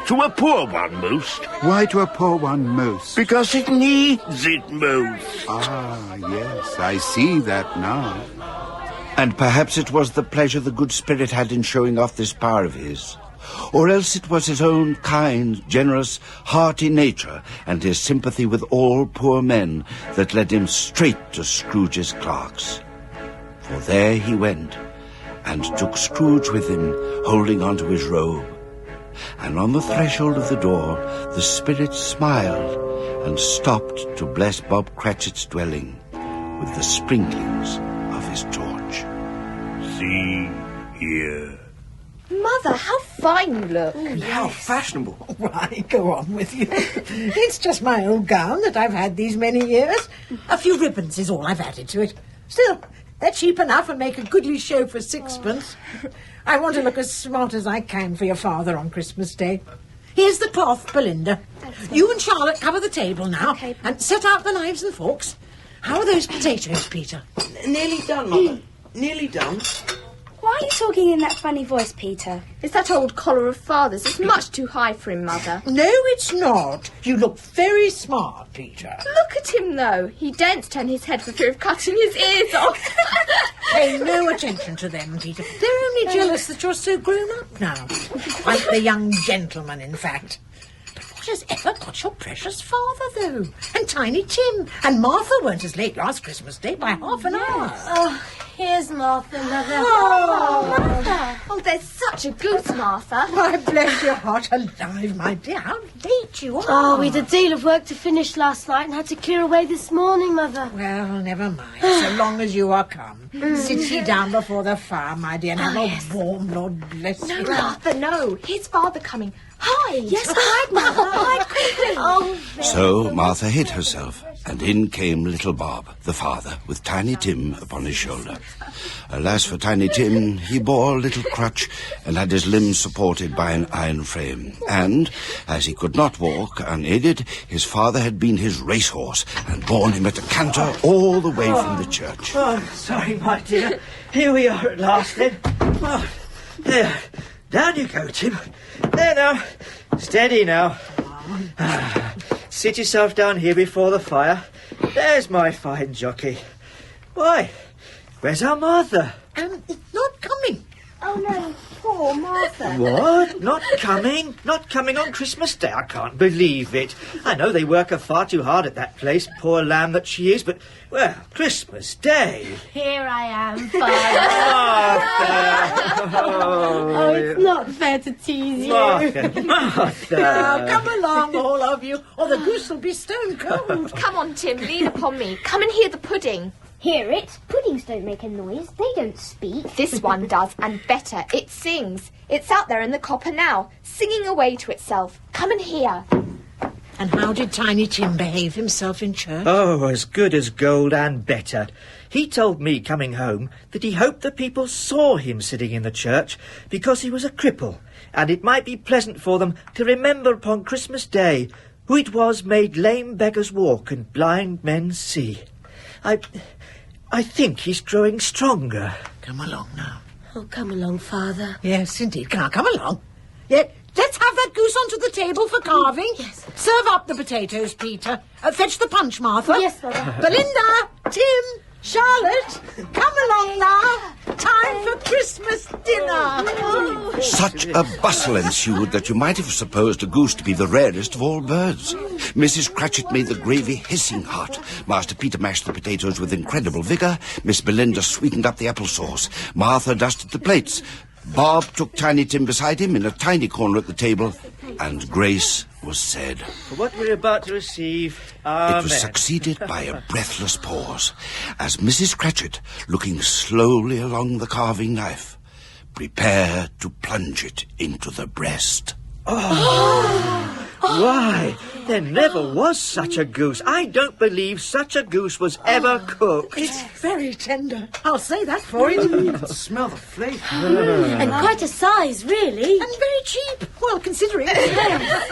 To a poor one most. Why to a poor one most? Because it needs it most. Ah, yes, I see that now. And perhaps it was the pleasure the good Spirit had in showing off this power of his. Or else it was his own kind, generous, hearty nature and his sympathy with all poor men that led him straight to Scrooge's clerks. For there he went, and took Scrooge with him, holding onto his robe. And on the threshold of the door, the Spirit smiled and stopped to bless Bob Cratchit's dwelling with the sprinklings of his torch. See here. Mother, how fine you look. How fashionable. Why, go on with you. It's just my old gown that I've had these many years. A few ribbons is all I've added to it. Still, they're cheap enough and make a goodly show for sixpence. I want to look as smart as I can for your father on Christmas Day. Here's the cloth, Belinda. You and Charlotte cover the table now, okay, and set out the knives and forks. How are those potatoes, Peter? Nearly done, Mother. Nearly done. Why are you talking in that funny voice, Peter? It's that old collar of father's. It's much too high for him, Mother. No, it's not. You look very smart, Peter. Look at him, though. He daren't turn his head for fear of cutting his ears off. Pay no attention to them, Peter. They're only jealous that you're so grown up now. Like the young gentleman, in fact. But what has ever got your precious father, though? And Tiny Tim. And Martha weren't as late last Christmas Day by half an hour. Oh, here's Martha, Mother. Oh, Martha. Oh, there's such a goose, Martha. Why, bless your heart alive, my dear. How late you are. Oh, we'd a deal of work to finish last night and had to clear away this morning, Mother. Well, never mind. So long as you are come. Sit ye down before the fire, my dear, and have a warm, Lord bless No, you. Martha, no. Here's Father coming. Hide. Yes, hide, Mother. Hide quickly. Oh, So Martha hid herself, and in came little Bob, the father, with Tiny Tim upon his shoulder. Alas for Tiny Tim, he bore a little crutch and had his limbs supported by an iron frame. And, as he could not walk unaided, his father had been his racehorse and borne him at a canter all the way from the church. Oh, sorry, my dear. Here we are at last, then. Oh, there. Down you go, Tim. There now. Steady now. Sit yourself down here before the fire. There's my fine jockey. Why, where's our Martha? It's not coming. Oh, no, poor Martha. What? Not coming? Not coming on Christmas Day? I can't believe it. I know they work her far too hard at that place, poor lamb that she is, but, well, Christmas Day. Here I am, Father. Oh, it's not fair to tease you. Martha. Now, come along, all of you, or the goose will be stone cold. Come on, Tim, lean upon me. Come and hear the pudding. Hear it? Puddings don't make a noise. They don't speak. This one does, and better. It sings. It's out there in the copper now, singing away to itself. Come and hear. And how did Tiny Tim behave himself in church? Oh, as good as gold and better. He told me coming home that he hoped the people saw him sitting in the church because he was a cripple, and it might be pleasant for them to remember upon Christmas Day who it was made lame beggars walk and blind men see. I think he's growing stronger. Come along now. Oh, come along, Father. Yes, indeed. Come along. Yeah, let's have that goose onto the table for carving. Yes. Serve up the potatoes, Peter. Fetch the punch, Martha. Yes, Mother. Belinda, Tim, Charlotte, come along now. Time for Christmas dinner. Such a bustle ensued that you might have supposed a goose to be the rarest of all birds. Mrs. Cratchit made the gravy hissing hot. Master Peter mashed the potatoes with incredible vigour. Miss Belinda sweetened up the apple sauce. Martha dusted the plates. Bob took Tiny Tim beside him in a tiny corner at the table, and grace was said. For what we're about to receive, amen. It was succeeded by a breathless pause, as Mrs. Cratchit, looking slowly along the carving knife, prepared to plunge it into the breast. Why, there never was such a goose. I don't believe such a goose was ever cooked. It's very tender. I'll say that for it. Smell the flavour. And quite a size, really. And very cheap. Well, considering.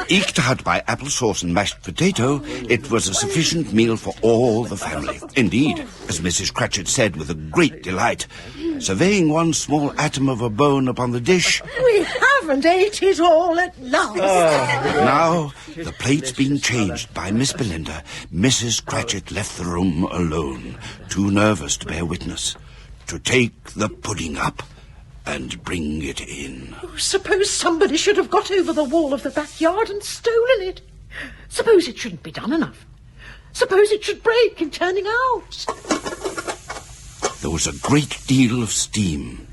Eked out by applesauce and mashed potato, it was a sufficient meal for all the family. Indeed, as Mrs. Cratchit said with a great delight, surveying one small atom of a bone upon the dish. We haven't ate it all at last. Now, the plates being changed by Miss Belinda, Mrs. Cratchit left the room alone, too nervous to bear witness, to take the pudding up and bring it in. Suppose somebody should have got over the wall of the backyard and stolen it. Suppose it shouldn't be done enough. Suppose it should break in turning out. There was a great deal of steam.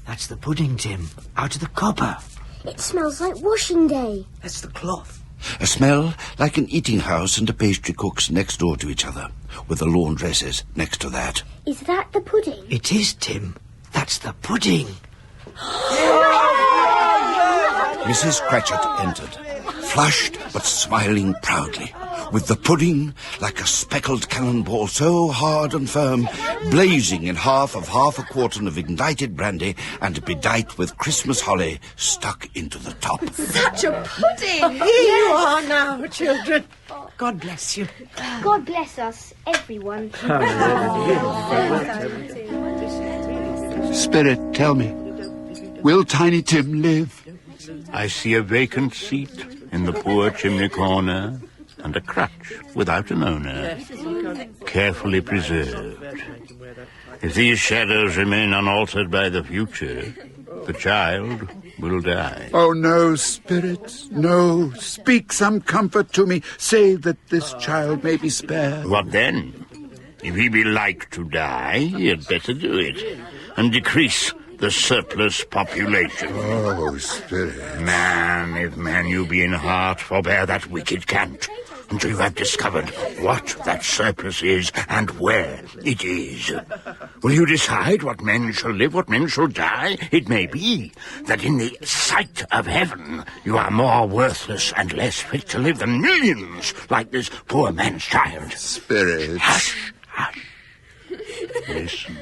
That's the pudding, Tim, out of the copper. It smells like washing day. That's the cloth. A smell like an eating house and a pastry cook's next door to each other, with the laundresses next to that. Is that the pudding? It is, Tim. That's the pudding. Mrs. Cratchit entered, flushed but smiling proudly, with the pudding, like a speckled cannonball so hard and firm, blazing in half a quartern of ignited brandy and bedight with Christmas holly stuck into the top. Such a pudding! Here you are now, children. God bless you. God bless us, everyone. Spirit, tell me, will Tiny Tim live? I see a vacant seat in the poor chimney corner. and a crutch without an owner, carefully preserved. If these shadows remain unaltered by the future, the child will die. Oh, no, Spirit, no. Speak some comfort to me. Say that this child may be spared. What then? If he be like to die, he had better do it, and decrease the surplus population. Oh, Spirit. Man, if man you be in heart, forbear that wicked cant, until you have discovered what that surplus is and where it is. Will you decide what men shall live, what men shall die? It may be that in the sight of heaven you are more worthless and less fit to live than millions like this poor man's child. Spirit. Hush, hush. Listen.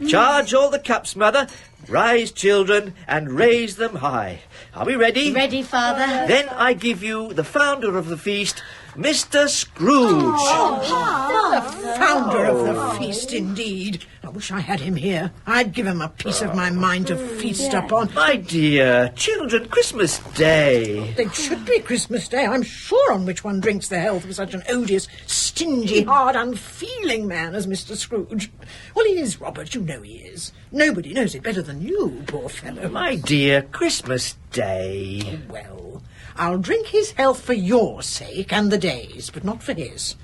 Charge all the cups, Mother. Rise, children, and raise them high. Are we ready? Ready, Father. Then I give you the founder of the feast, Mr. Scrooge. The founder of the feast, indeed. I wish I had him here. I'd give him a piece of my mind to feast upon. My dear children, Christmas Day. It should be Christmas Day, I'm sure, on which one drinks the health of such an odious, stingy, hard, unfeeling man as Mr. Scrooge. Well, he is, Robert, you know he is. Nobody knows it better than you, poor fellow. My dear, Christmas Day. Well, I'll drink his health for your sake and the day's, but not for his.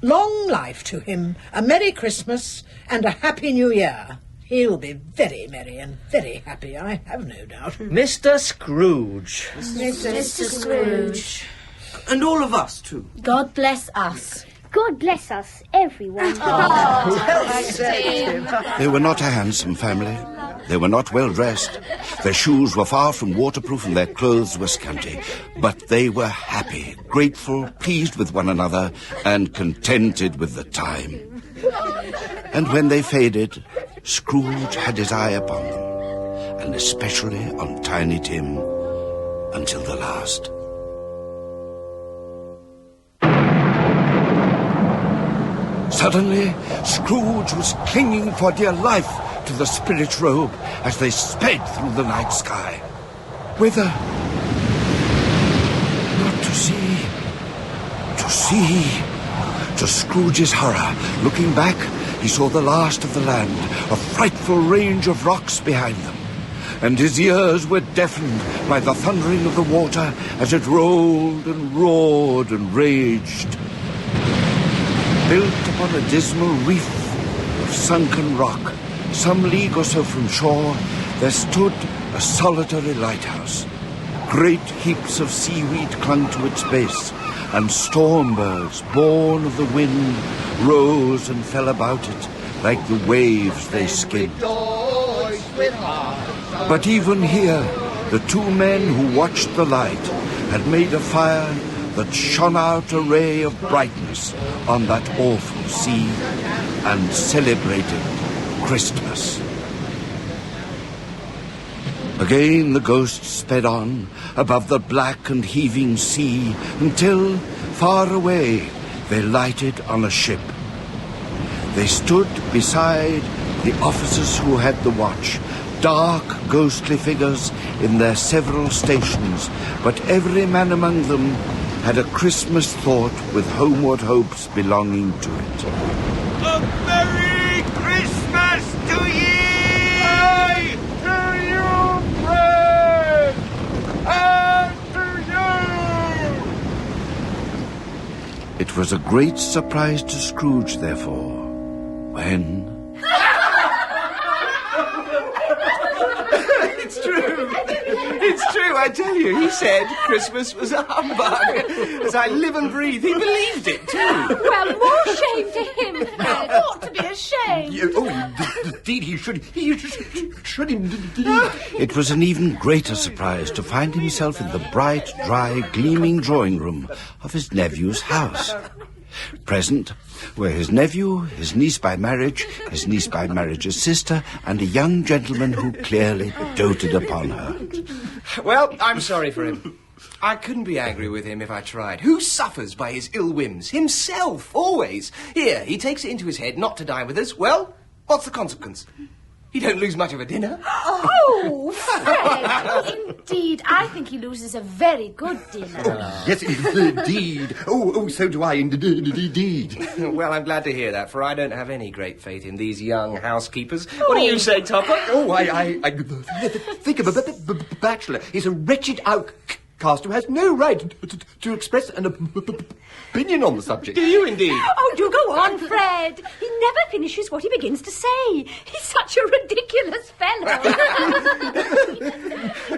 Long life to him, a Merry Christmas and a Happy New Year. He'll be very merry and very happy, I have no doubt. Mr. Scrooge. Mr. Scrooge. And all of us, too. God bless us. God bless us, everyone. They were not a handsome family. They were not well dressed. Their shoes were far from waterproof and their clothes were scanty. But they were happy, grateful, pleased with one another, and contented with the time. And when they faded, Scrooge had his eye upon them, and especially on Tiny Tim, until the last. Suddenly, Scrooge was clinging for dear life to the spirit robe as they sped through the night sky. Whither? Not to see. To see. To Scrooge's horror, looking back, he saw the last of the land, a frightful range of rocks behind them. And his ears were deafened by the thundering of the water as it rolled and roared and raged. Built upon a dismal reef of sunken rock, some league or so from shore, there stood a solitary lighthouse. Great heaps of seaweed clung to its base, and storm birds, born of the wind, rose and fell about it like the waves they skimmed. But even here, the two men who watched the light had made a fire that shone out a ray of brightness on that awful sea and celebrated Christmas. Again the ghosts sped on above the black and heaving sea until, far away, they lighted on a ship. They stood beside the officers who had the watch, dark, ghostly figures in their several stations, but every man among them had a Christmas thought with homeward hopes belonging to it. A Merry Christmas to ye! To you, friend! And to you! It was a great surprise to Scrooge, therefore, when... It's true, I tell you. He said Christmas was a humbug. As I live and breathe, he believed it, too. Well, more shame to him. I ought to be ashamed. Indeed, he should indeed. It was an even greater surprise to find himself in the bright, dry, gleaming drawing room of his nephew's house. Present were his nephew, his niece by marriage, his niece by marriage's sister, and a young gentleman who clearly doted upon her. Well, I'm sorry for him. I couldn't be angry with him if I tried. Who suffers by his ill whims? Himself, always. Here, he takes it into his head not to dine with us. Well, what's the consequence? He don't lose much of a dinner. Oh, Oh, Fred! Indeed, I think he loses a very good dinner. Yes, indeed. Oh, so do I, indeed. Well, I'm glad to hear that, for I don't have any great faith in these young housekeepers. What do you say, Topper? Oh, I think of a bachelor. He's a wretched outcast who has no right to express an opinion on the subject. Do you indeed? Oh, do go on, Fred. He never finishes what he begins to say. He's such a ridiculous fellow.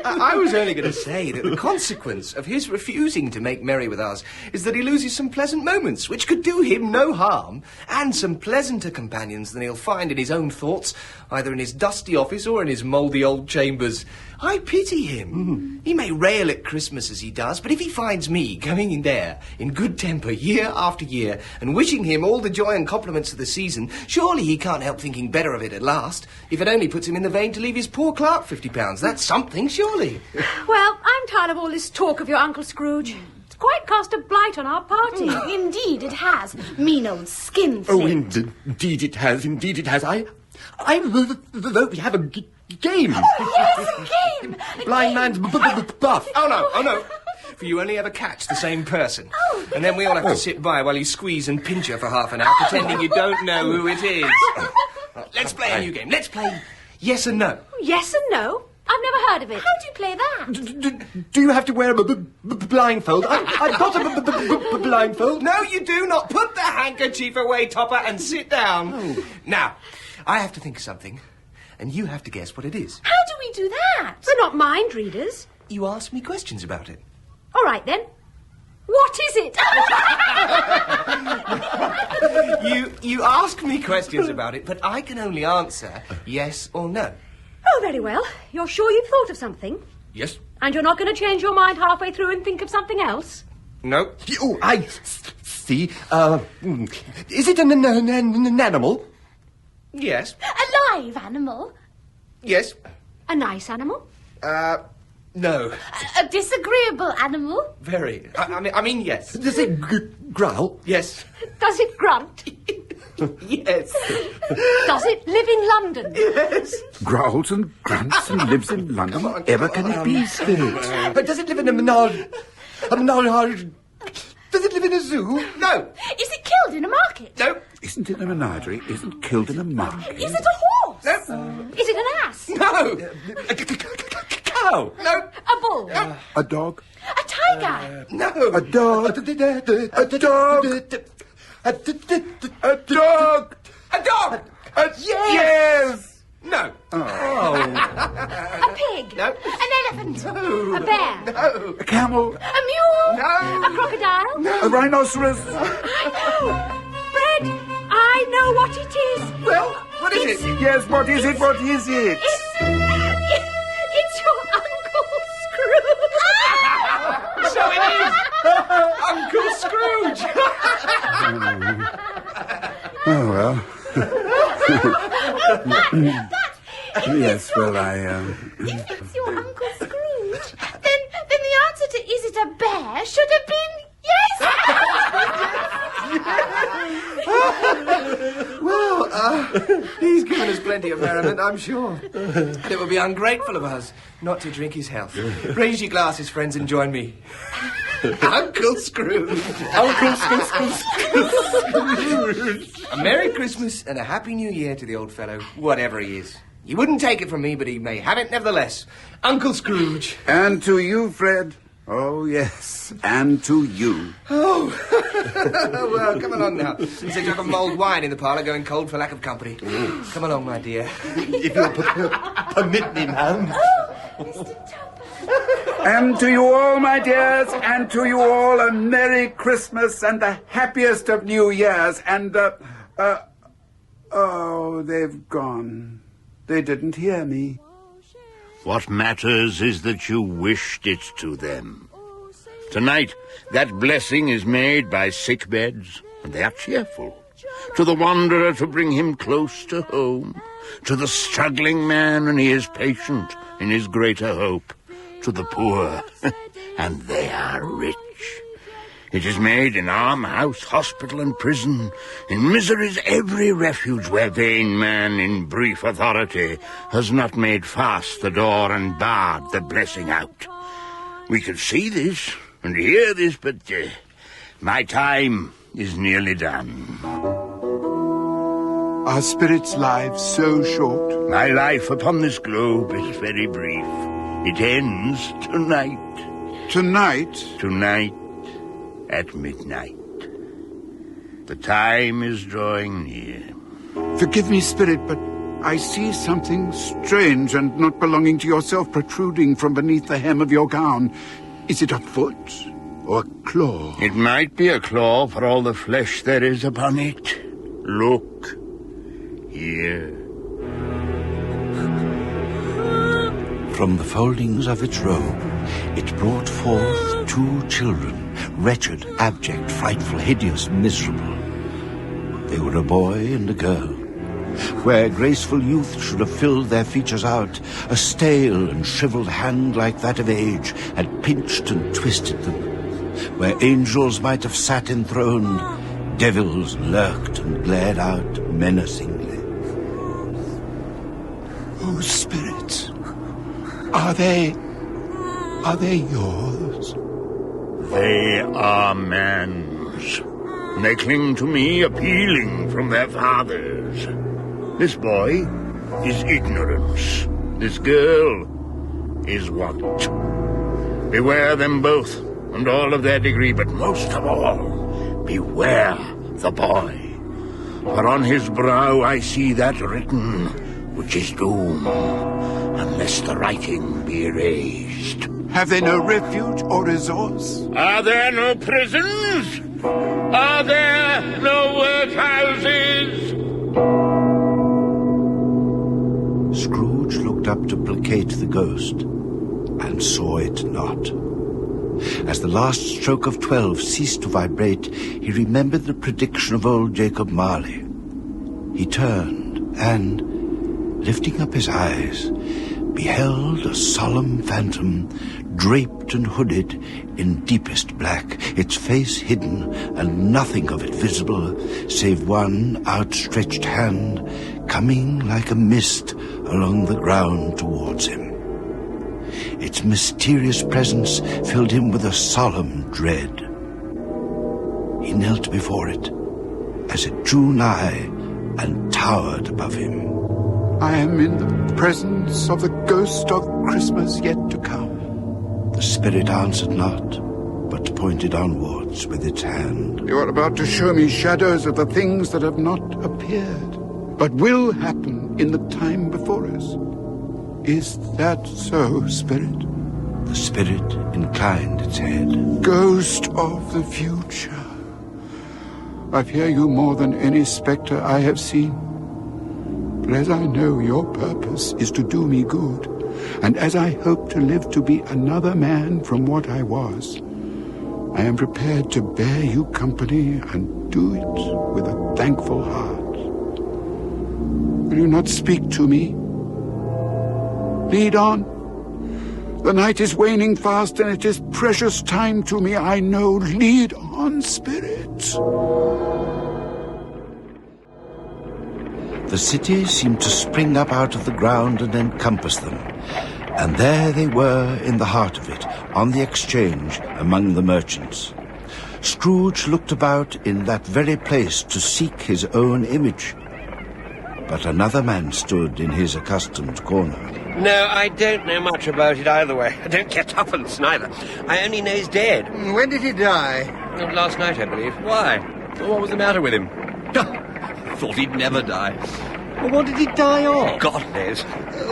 I was only going to say that the consequence of his refusing to make merry with us is that he loses some pleasant moments, which could do him no harm, and some pleasanter companions than he'll find in his own thoughts, either in his dusty office or in his mouldy old chambers. I pity him. He may rail at Christmas as he does, but if he finds me coming in there in good temper year after year and wishing him all the joy and compliments of the season, surely he can't help thinking better of it at last, if it only puts him in the vein to leave his poor clerk £50. That's something, surely. Well, I'm tired of all this talk of your Uncle Scrooge. It's quite cast a blight on our party. Indeed, it has. Mean old skin Oh, indeed it has, indeed it has. I vote we have a game. Oh, yes, a game. Blind man's buff. Oh, no. For you only ever catch the same person. And then we all have to sit by while you squeeze and pinch her for half an hour, pretending you don't know who it is. Let's play a new game. Let's play yes and no. Yes and no? I've never heard of it. How do you play that? Do you have to wear a blindfold? I've got a blindfold. No, you do not. Put the handkerchief away, Topper, and sit down. Now, I have to think of something, and you have to guess what it is. How do we do that? We're not mind readers. You ask me questions about it. All right, then. What is it? You ask me questions about it, but I can only answer yes or no. Oh, very well. You're sure you've thought of something? Yes. And you're not going to change your mind halfway through and think of something else? No. Oh, I see. Is it an animal? Yes. A live animal? Yes. A nice animal? No. A disagreeable animal? Very. I mean, yes. Does it growl? Yes. Does it grunt? Yes. Does it live in London? Yes. Growls and grunts and lives in London. Ever can it be, Spirit? But does it live in a menage? Does it live in a zoo? No. Is it killed in a market? No. Isn't it a menagerie? Isn't killed in a market? Is it a horse? No. Is it an ass? No. A cow? No. A bull? No. A dog? A tiger? No. A dog? A dog? A dog? A dog! Yes! No. Oh. A pig? No. An elephant? No. A bear? No. A camel? A mule? No. A crocodile? No. A rhinoceros? I know! Fred, I know what it is. Well, what is it? Yes, what is it? What is it? It's your Uncle Scrooge. So it is! Uncle Scrooge! Oh, well. Yes, well, If it's your Uncle Scrooge, then the answer to is it a bear should have been yes. Well, he's given us plenty of merriment, I'm sure. And it would be ungrateful of us not to drink his health. Raise your glasses, friends, and join me. Uncle Scrooge. Uncle Scrooge. A Merry Christmas and a Happy New Year to the old fellow, whatever he is. He wouldn't take it from me, but he may have it nevertheless. Uncle Scrooge. And to you, Fred. Oh, yes. And to you. Oh. Well, come along now. There's a jug of mulled wine in the parlour going cold for lack of company. Come along, my dear. If you'll permit me, ma'am. And to you all, my dears, and to you all a Merry Christmas and the happiest of New Years. And, oh, they've gone. They didn't hear me. What matters is that you wished it to them. Tonight, that blessing is made by sick beds, and they are cheerful. To the wanderer to bring him close to home. To the struggling man, and he is patient in his greater hope. To the poor, and they are rich. It is made in arm, house, hospital, and prison. In misery's every refuge where vain man in brief authority has not made fast the door and barred the blessing out. We could see this and hear this, but my time is nearly done. Are spirits' lives so short? My life upon this globe is very brief. It ends tonight. Tonight? Tonight at midnight. The time is drawing near. Forgive me, spirit, but I see something strange and not belonging to yourself protruding from beneath the hem of your gown. Is it a foot or a claw? It might be a claw for all the flesh there is upon it. Look. Here. From the foldings of its robe, it brought forth 2 children, wretched, abject, frightful, hideous, miserable. They were a boy and a girl. Where graceful youth should have filled their features out, a stale and shriveled hand like that of age had pinched and twisted them. Where angels might have sat enthroned, devils lurked and glared out menacingly. Oh, spirits, are they yours? They are man's. They cling to me, appealing from their fathers. This boy is ignorance. This girl is want. Beware them both, and all of their degree, but most of all, beware the boy. For on his brow I see that written, which is doom, unless the writing be erased. Have they no refuge or resource? Are there no prisons? Are there no workhouses? Scrooge looked up to placate the ghost, and saw it not. As the last stroke of 12 ceased to vibrate, he remembered the prediction of old Jacob Marley. He turned, and, lifting up his eyes, beheld a solemn phantom, draped and hooded in deepest black, its face hidden, and nothing of it visible, save one outstretched hand, coming like a mist along the ground towards him. Its mysterious presence filled him with a solemn dread. He knelt before it, as it drew nigh and towered above him. I am in the presence of the ghost of Christmas yet to come. The spirit answered not, but pointed onwards with its hand. You are about to show me shadows of the things that have not appeared, but will happen in the time before us. Is that so, spirit? The spirit inclined its head. Ghost of the future, I fear you more than any spectre I have seen. But as I know your purpose is to do me good, and as I hope to live to be another man from what I was, I am prepared to bear you company and do it with a thankful heart. Will you not speak to me? Lead on. The night is waning fast, and it is precious time to me, I know. Lead on, spirit. The city seemed to spring up out of the ground and encompass them, and there they were in the heart of it, on the exchange among the merchants. Scrooge looked about in that very place to seek his own image, but another man stood in his accustomed corner. No, I don't know much about it either way. I don't care tuppence neither. I only know he's dead. When did he die? Last night, I believe. Why? What was the matter with him? Thought he'd never die. Well, what did he die of? God knows.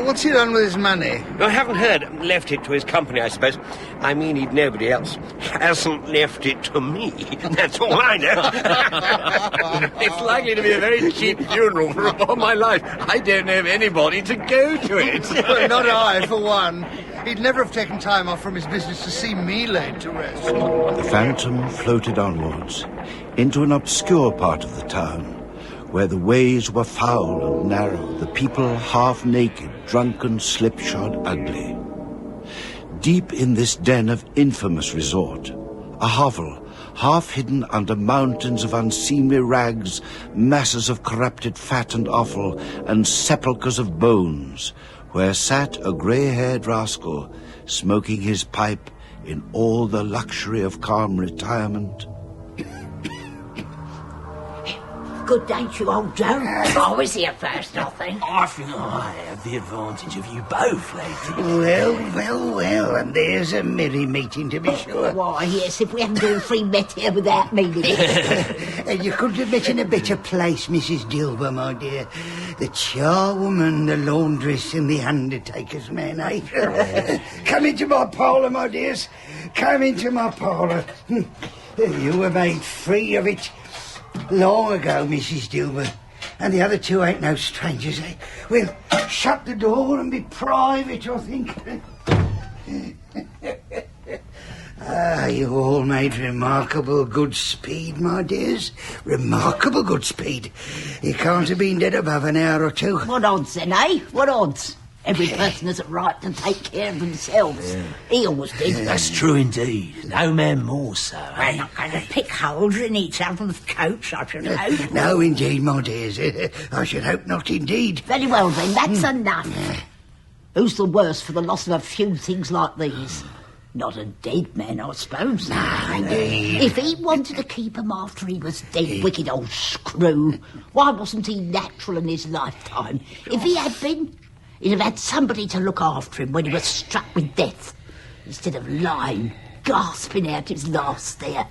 What's he done with his money? I haven't heard. Left it to his company, I suppose. I mean, he'd nobody else. Hasn't left it to me. That's all I know. It's likely to be a very cheap funeral, for upon my life, I don't know of anybody to go to it. Well, not I, for one. He'd never have taken time off from his business to see me laid to rest. The phantom floated onwards into an obscure part of the town, where the ways were foul and narrow, the people half naked, drunken, slipshod, ugly. Deep in this den of infamous resort, a hovel, half hidden under mountains of unseemly rags, masses of corrupted fat and offal, and sepulchres of bones, where sat a grey-haired rascal, smoking his pipe in all the luxury of calm retirement. Good day to you, old Joe. I was here first, I think. I think I have the advantage of you both, lady. Well, and there's a merry meeting to be sure. Why, yes, if we hadn't all three met here without meaning it. And you couldn't have met in a better place, Mrs. Dilber, my dear. The charwoman, the laundress, and the undertaker's man, eh? Come into my parlour, my dears. Come into my parlour. You were made free of it long ago, Mrs. Dilber, and the other two ain't no strangers, eh? We'll shut the door and be private, I think. You all made remarkable good speed, my dears. Remarkable good speed. You can't have been dead above an hour or two. What odds then, eh? What odds? Every person has a right to take care of themselves. Yeah. He always did. Yeah, that's true indeed. No man more so, eh? We're not going to pick holes in each other's coats, I should hope. No, indeed, my dears. I should hope not, indeed. Very well, then. That's enough. Who's the worse for the loss of a few things like these? Not a dead man, I suppose. No, indeed. If he wanted to keep him after he was dead, wicked old screw, why wasn't he natural in his lifetime? If he had been, he'd have had somebody to look after him when he was struck with death, instead of lying, gasping out his last there,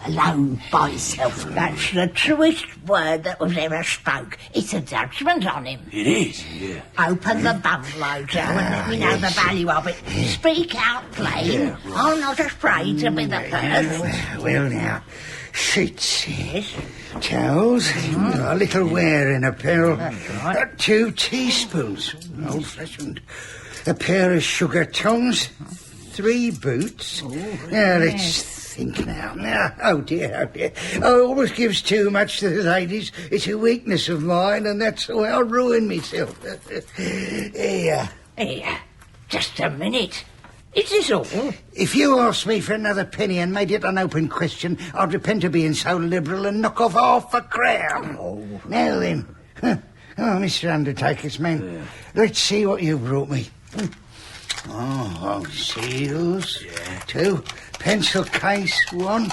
alone by himself. That's the truest word that was ever spoke. It's a judgment on him. It is, yeah. Open the bungalow, Joe, and let me know the value of it. Speak out plain. Yeah, right. I'm not afraid to be the first. Well, now, sheets, yes, towels, a little wearing apparel, right. 2 teaspoons, old-fashioned, a pair of sugar tongs, 3 boots. Now, let's think now. Oh dear. I always gives too much to the ladies. It's a weakness of mine, and that's the way I ruin myself. Here. Just a minute. Is this all? If you asked me for another penny and made it an open question, I'd repent of being so liberal and knock off half a crown. Now then. Mr. Undertaker's man, let's see what you brought me. Seals, 2, pencil case, 1,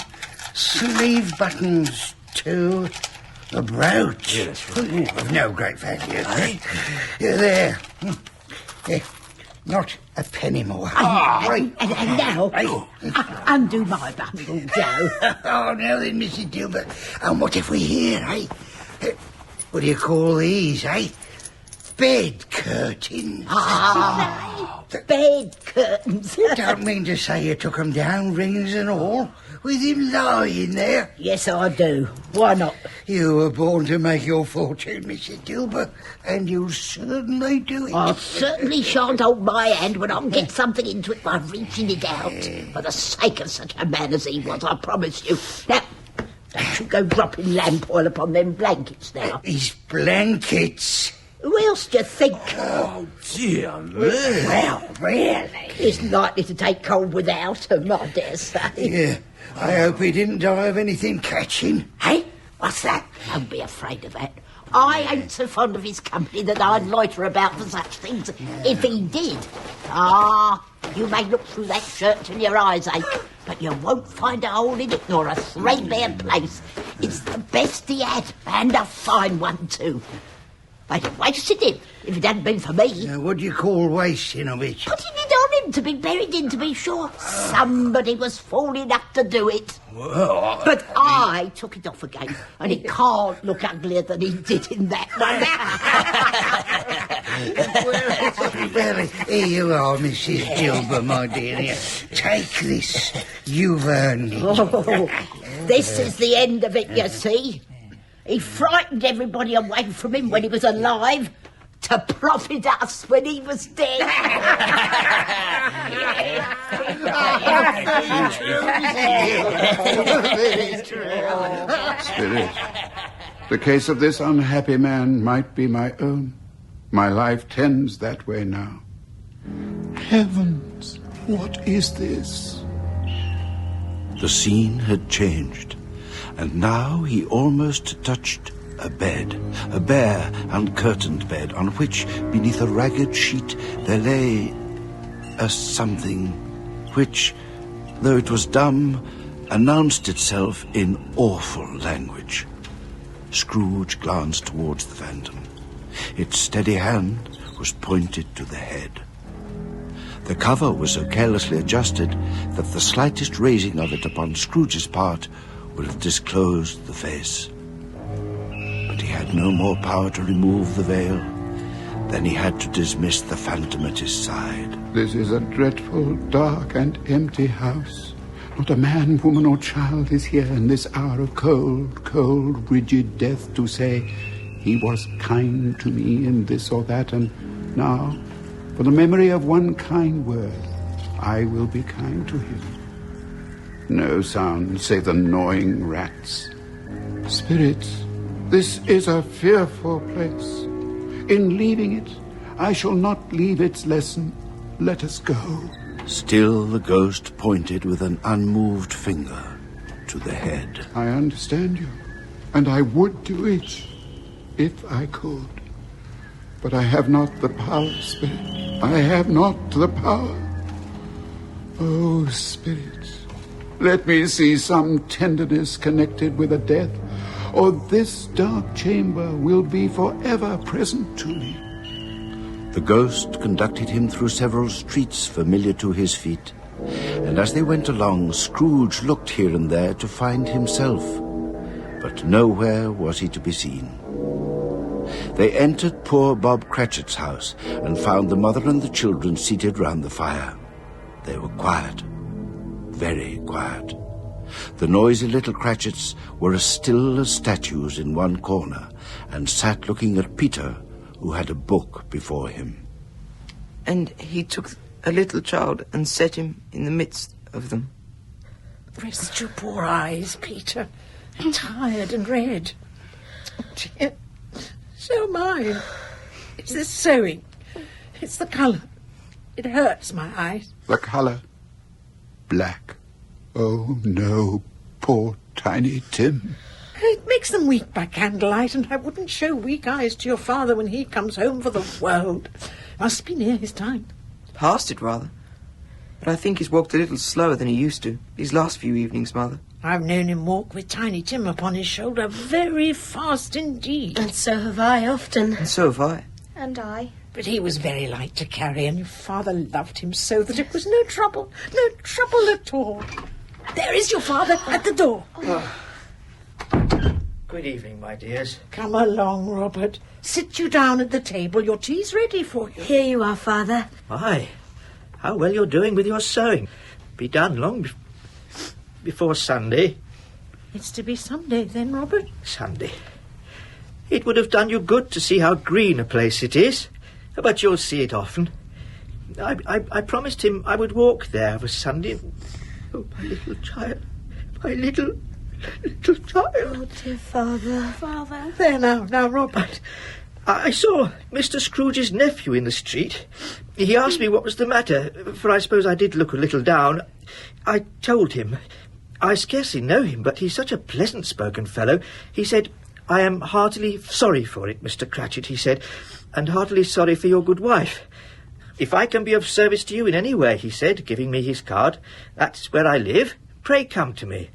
sleeve buttons, 2, a brooch. Yeah, that's right. Of no great value. There. Not a penny more. And now, undo my bundle, Joe. Now then, Mrs. Gilbert. And what if we hear, eh? What do you call these, eh? Bed curtains. Bed curtains. You don't mean to say you took them down, rings and all, with him lying there? Yes, I do. Why not? You were born to make your fortune, Mrs. Gilbert, and you'll certainly do it. I certainly shan't hold my hand when I can get something into it by reaching it out. For the sake of such a man as he was, I promise you. Now, don't you go dropping lamp oil upon them blankets now. His blankets? Who else do you think? Oh, dear me. Well, really? He's likely to take cold without him, I dare say. Yeah, I hope he didn't die of anything catching. Hey, what's that? Don't be afraid of that. I ain't so fond of his company that I'd loiter about for such things if he did. You may look through that shirt till your eyes ache, but you won't find a hole in it nor a threadbare place. It's the best he had, and a fine one too. They'd have wasted him if it hadn't been for me. What do you call wasting of it? Putting it on him to be buried in, to be sure. Somebody was fool enough to do it. Well, but I took it off again, and it can't look uglier than he did in that one. Well, here you are, Mrs. Gilbert, my dear. Here, take this. You've earned it. This is the end of it, you see. He frightened everybody away from him when he was alive, to profit us when he was dead. Spirit, the case of this unhappy man might be my own. My life tends that way now. Heavens, what is this? The scene had changed, and now he almost touched a bed, a bare, uncurtained bed, on which, beneath a ragged sheet, there lay a something which, though it was dumb, announced itself in awful language. Scrooge glanced towards the phantom. Its steady hand was pointed to the head. The cover was so carelessly adjusted that the slightest raising of it upon Scrooge's part would have disclosed the face. But he had no more power to remove the veil than he had to dismiss the phantom at his side. This is a dreadful, dark, and empty house. Not a man, woman, or child is here in this hour of cold, cold, rigid death to say, he was kind to me in this or that, and now, for the memory of one kind word, I will be kind to him. No sound save the gnawing rats. Spirits, this is a fearful place. In leaving it, I shall not leave its lesson. Let us go. Still the ghost pointed with an unmoved finger to the head. I understand you, and I would do it if I could. But I have not the power, Spirit. I have not the power. Oh, Spirit, let me see some tenderness connected with a death, or this dark chamber will be forever present to me. The ghost conducted him through several streets familiar to his feet, and as they went along, Scrooge looked here and there to find himself, but nowhere was he to be seen. They entered poor Bob Cratchit's house and found the mother and the children seated round the fire. They were quiet, very quiet. The noisy little Cratchits were as still as statues in one corner and sat looking at Peter, who had a book before him. And he took a little child and set him in the midst of them. Rest your poor eyes, Peter. Tired and red. Oh, dear. So am I. It's the sewing. It's the colour. It hurts my eyes. The colour? Black. Oh, no, poor Tiny Tim. It makes them weak by candlelight, and I wouldn't show weak eyes to your father when he comes home for the world. Must be near his time. Past it, rather. But I think he's walked a little slower than he used to, these last few evenings, Mother. I've known him walk with Tiny Tim upon his shoulder very fast indeed. And so have I often. And so have I. And I. But he was very light to carry, and your father loved him so that it was no trouble at all. There is your father at the door. Good evening, my dears. Come along, Robert. Sit you down at the table. Your tea's ready for you. Here you are, Father. My, how well you're doing with your sewing. Be done long before Sunday. It's to be Sunday then, Robert? Sunday. It would have done you good to see how green a place it is, but you'll see it often. I promised him I would walk there of a Sunday. Oh, my little child. My little child. Oh, dear Father. Father. There now, Robert. I saw Mr. Scrooge's nephew in the street. He asked me what was the matter, for I suppose I did look a little down. I told him. I scarcely know him, but he's such a pleasant-spoken fellow. He said, "I am heartily sorry for it, Mr. Cratchit," he said, "and heartily sorry for your good wife. If I can be of service to you in any way," he said, giving me his card, "that's where I live. Pray come to me."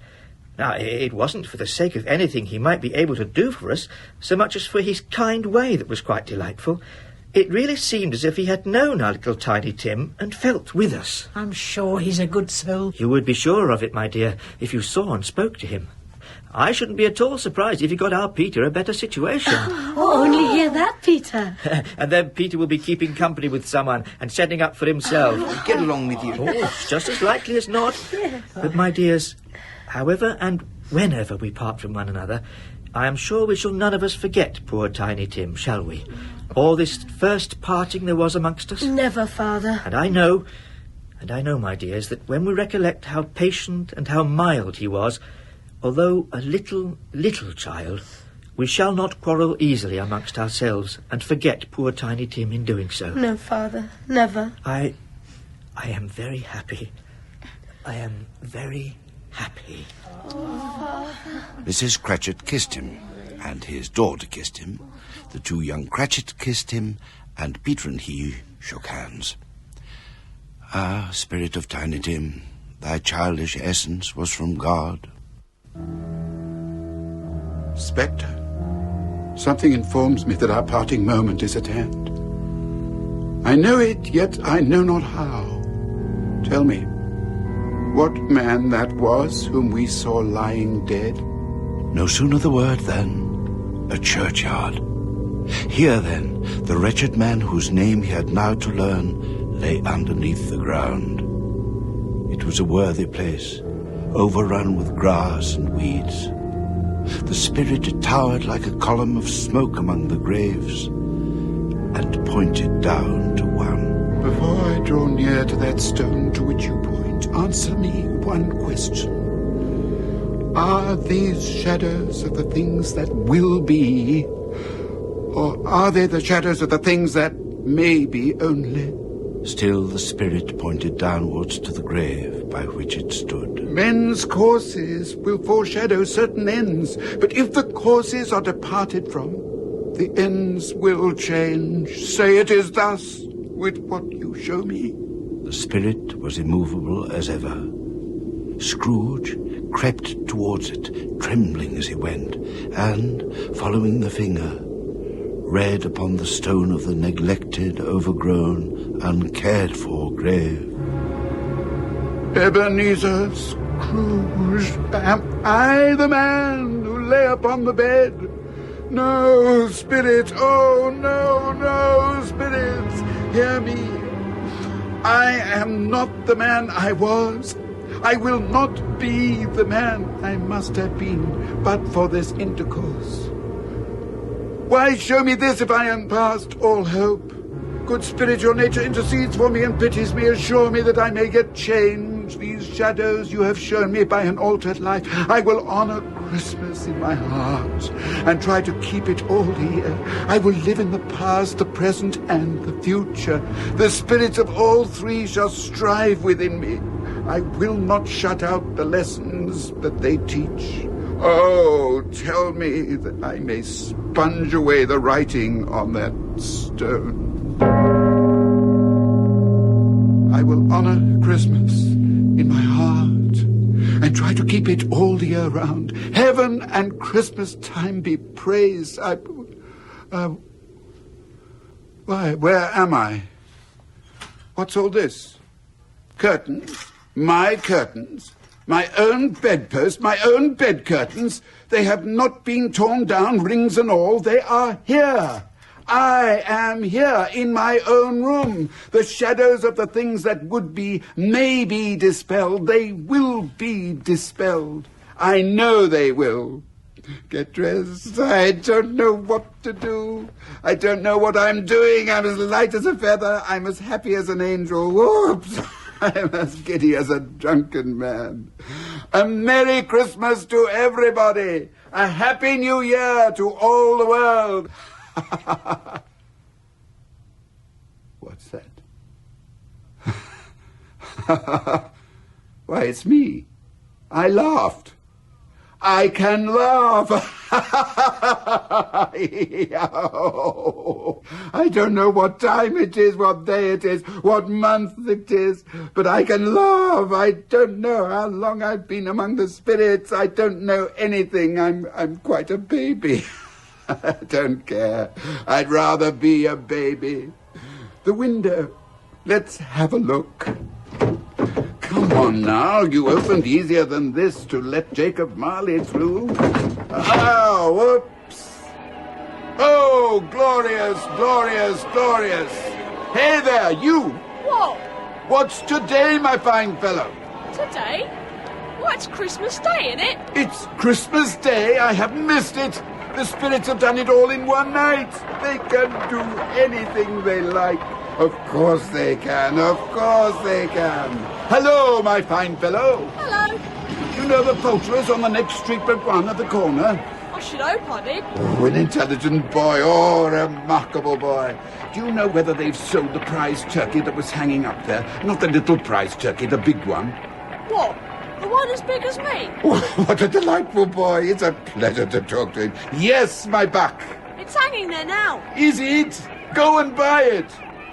Now, it wasn't for the sake of anything he might be able to do for us, so much as for his kind way that was quite delightful. It really seemed as if he had known our little Tiny Tim and felt with us. I'm sure he's a good soul. You would be sure of it, my dear, if you saw and spoke to him. I shouldn't be at all surprised if he got our Peter a better situation. Oh, only hear that, Peter. And then Peter will be keeping company with someone and setting up for himself. Get along with you. Oh, it's just as likely as not. Yes. But, my dears, however and whenever we part from one another, I am sure we shall none of us forget poor Tiny Tim, shall we? All this first parting there was amongst us. Never, Father. And I know, my dears, that when we recollect how patient and how mild he was, although a little child, we shall not quarrel easily amongst ourselves and forget poor Tiny Tim in doing so. No, Father, never. I am very happy. I am very happy. Mrs. Cratchit kissed him, and his daughter kissed him. The two young Cratchits kissed him, and Peter and he shook hands. Ah, Spirit of Tiny Tim, thy childish essence was from God. Spectre, something informs me that our parting moment is at hand. I know it, yet I know not how. Tell me, what man that was whom we saw lying dead? No sooner the word than a churchyard. Here, then, the wretched man whose name he had now to learn lay underneath the ground. It was a worthy place, overrun with grass and weeds. The spirit towered like a column of smoke among the graves, and pointed down to one. Before I draw near to that stone to which you point, answer me one question. Are these shadows of the things that will be, or are they the shadows of the things that may be only? Still the spirit pointed downwards to the grave by which it stood. Men's courses will foreshadow certain ends, but if the courses are departed from, the ends will change. Say it is thus with what you show me. The spirit was immovable as ever. Scrooge crept towards it, trembling as he went, and, following the finger, read upon the stone of the neglected, overgrown, uncared-for grave. Ebenezer Scrooge, am I the man who lay upon the bed? No, spirit, oh, no, no, spirits, hear me. I am not the man I was. I will not be the man I must have been, but for this intercourse. Why show me this if I am past all hope? Good spirit, your nature intercedes for me and pities me. Assure me that I may yet change these shadows you have shown me by an altered life. I will honor Christmas in my heart and try to keep it all here. I will live in the past, the present, and the future. The spirits of all three shall strive within me. I will not shut out the lessons that they teach. Oh, tell me that I may sponge away the writing on that stone. I will honor Christmas in my heart and try to keep it all the year round. Heaven and Christmas time be praised. Why, where am I? What's all this? Curtains? My curtains? My own bedpost, my own bed curtains, they have not been torn down, rings and all. They are here. I am here in my own room. The shadows of the things that would be may be dispelled. They will be dispelled. I know they will. Get dressed. I don't know what to do. I don't know what I'm doing. I'm as light as a feather. I'm as happy as an angel. Whoops. I'm as giddy as a drunken man. A Merry Christmas to everybody. A Happy New Year to all the world. What's that? Why, it's me. I laughed. I can laugh. I don't know what time it is, what day it is, what month it is, but I can laugh. I don't know how long I've been among the spirits. I don't know anything. I'm quite a baby. I don't care. I'd rather be a baby. The window. Let's have a look. Come on now, you opened easier than this to let Jacob Marley through. Oh, whoops. Oh, glorious, glorious, glorious. Hey there, you. What? What's today, my fine fellow? Today? Well, it's Christmas Day, isn't it? It's Christmas Day. I have missed it. The spirits have done it all in one night. They can do anything they like. Of course they can. Of course they can. Hello, my fine fellow. Hello. You know the poulterers on the next street but one at the corner? I should hope I did. Oh, an intelligent boy. Oh, a remarkable boy. Do you know whether they've sold the prize turkey that was hanging up there? Not the little prize turkey, the big one. What? The one as big as me? What a delightful boy. It's a pleasure to talk to him. Yes, my buck. It's hanging there now. Is it? Go and buy it.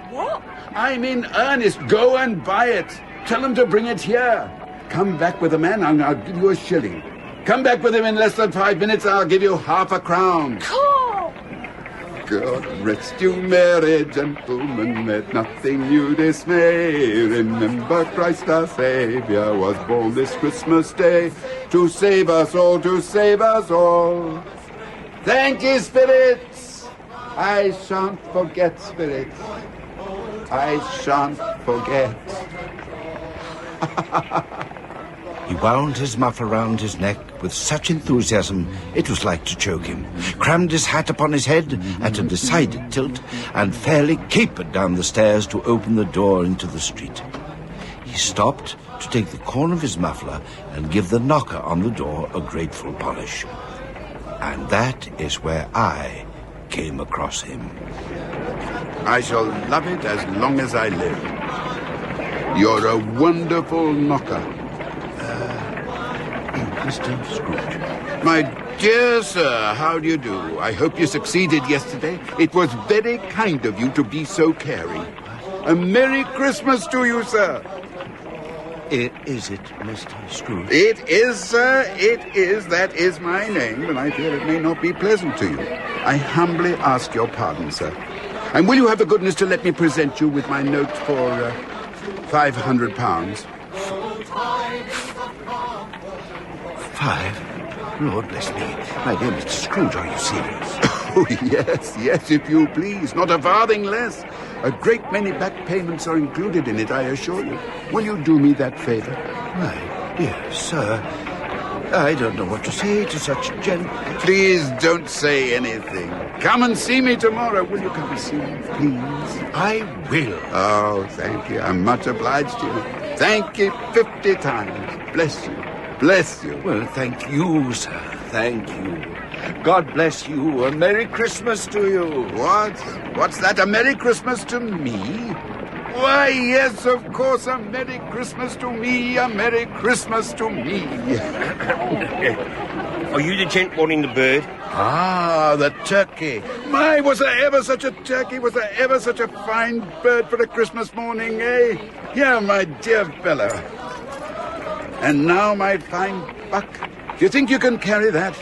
What? I'm in earnest. Go and buy it. Tell him to bring it here. Come back with the man and I'll give you a shilling. Come back with him in less than 5 minutes, I'll give you half a crown. Cool. God rest you, merry gentlemen, let nothing you dismay. Remember Christ our Saviour was born this Christmas day to save us all, to save us all. Thank you, spirits. I shan't forget, spirits. I shan't forget. He wound his muffler round his neck with such enthusiasm it was like to choke him, crammed his hat upon his head at a decided tilt, and fairly capered down the stairs to open the door into the street. He stopped to take the corner of his muffler and give the knocker on the door a grateful polish. And that is where I came across him. I shall love it as long as I live. You're a wonderful knocker. Mr. Scrooge. My dear sir, how do you do? I hope you succeeded yesterday. It was very kind of you to be so caring. A Merry Christmas to you, sir. Is it, Mr. Scrooge? It is, sir. It is. That is my name, and I fear it may not be pleasant to you. I humbly ask your pardon, sir. And will you have the goodness to let me present you with my note for £500? 5? Lord bless me. My dear Mr. Scrooge, are you serious? Oh, yes, if you please. Not a farthing less. A great many back payments are included in it, I assure you. Will you do me that favour? My dear sir, I don't know what to say to such Please don't say anything. Come and see me tomorrow. Will you come and see me, please? I will. Oh, thank you. I'm much obliged to you. Thank you 50 times. Bless you. Bless you. Well, thank you, sir. Thank you. God bless you. A Merry Christmas to you. What? What's that? A Merry Christmas to me? Why, yes, of course, a Merry Christmas to me. A Merry Christmas to me. Are you the gent wanting the bird? Ah, the turkey. My, was there ever such a turkey? Was there ever such a fine bird for a Christmas morning, eh? Here, my dear fellow. And now, my fine buck. Do you think you can carry that?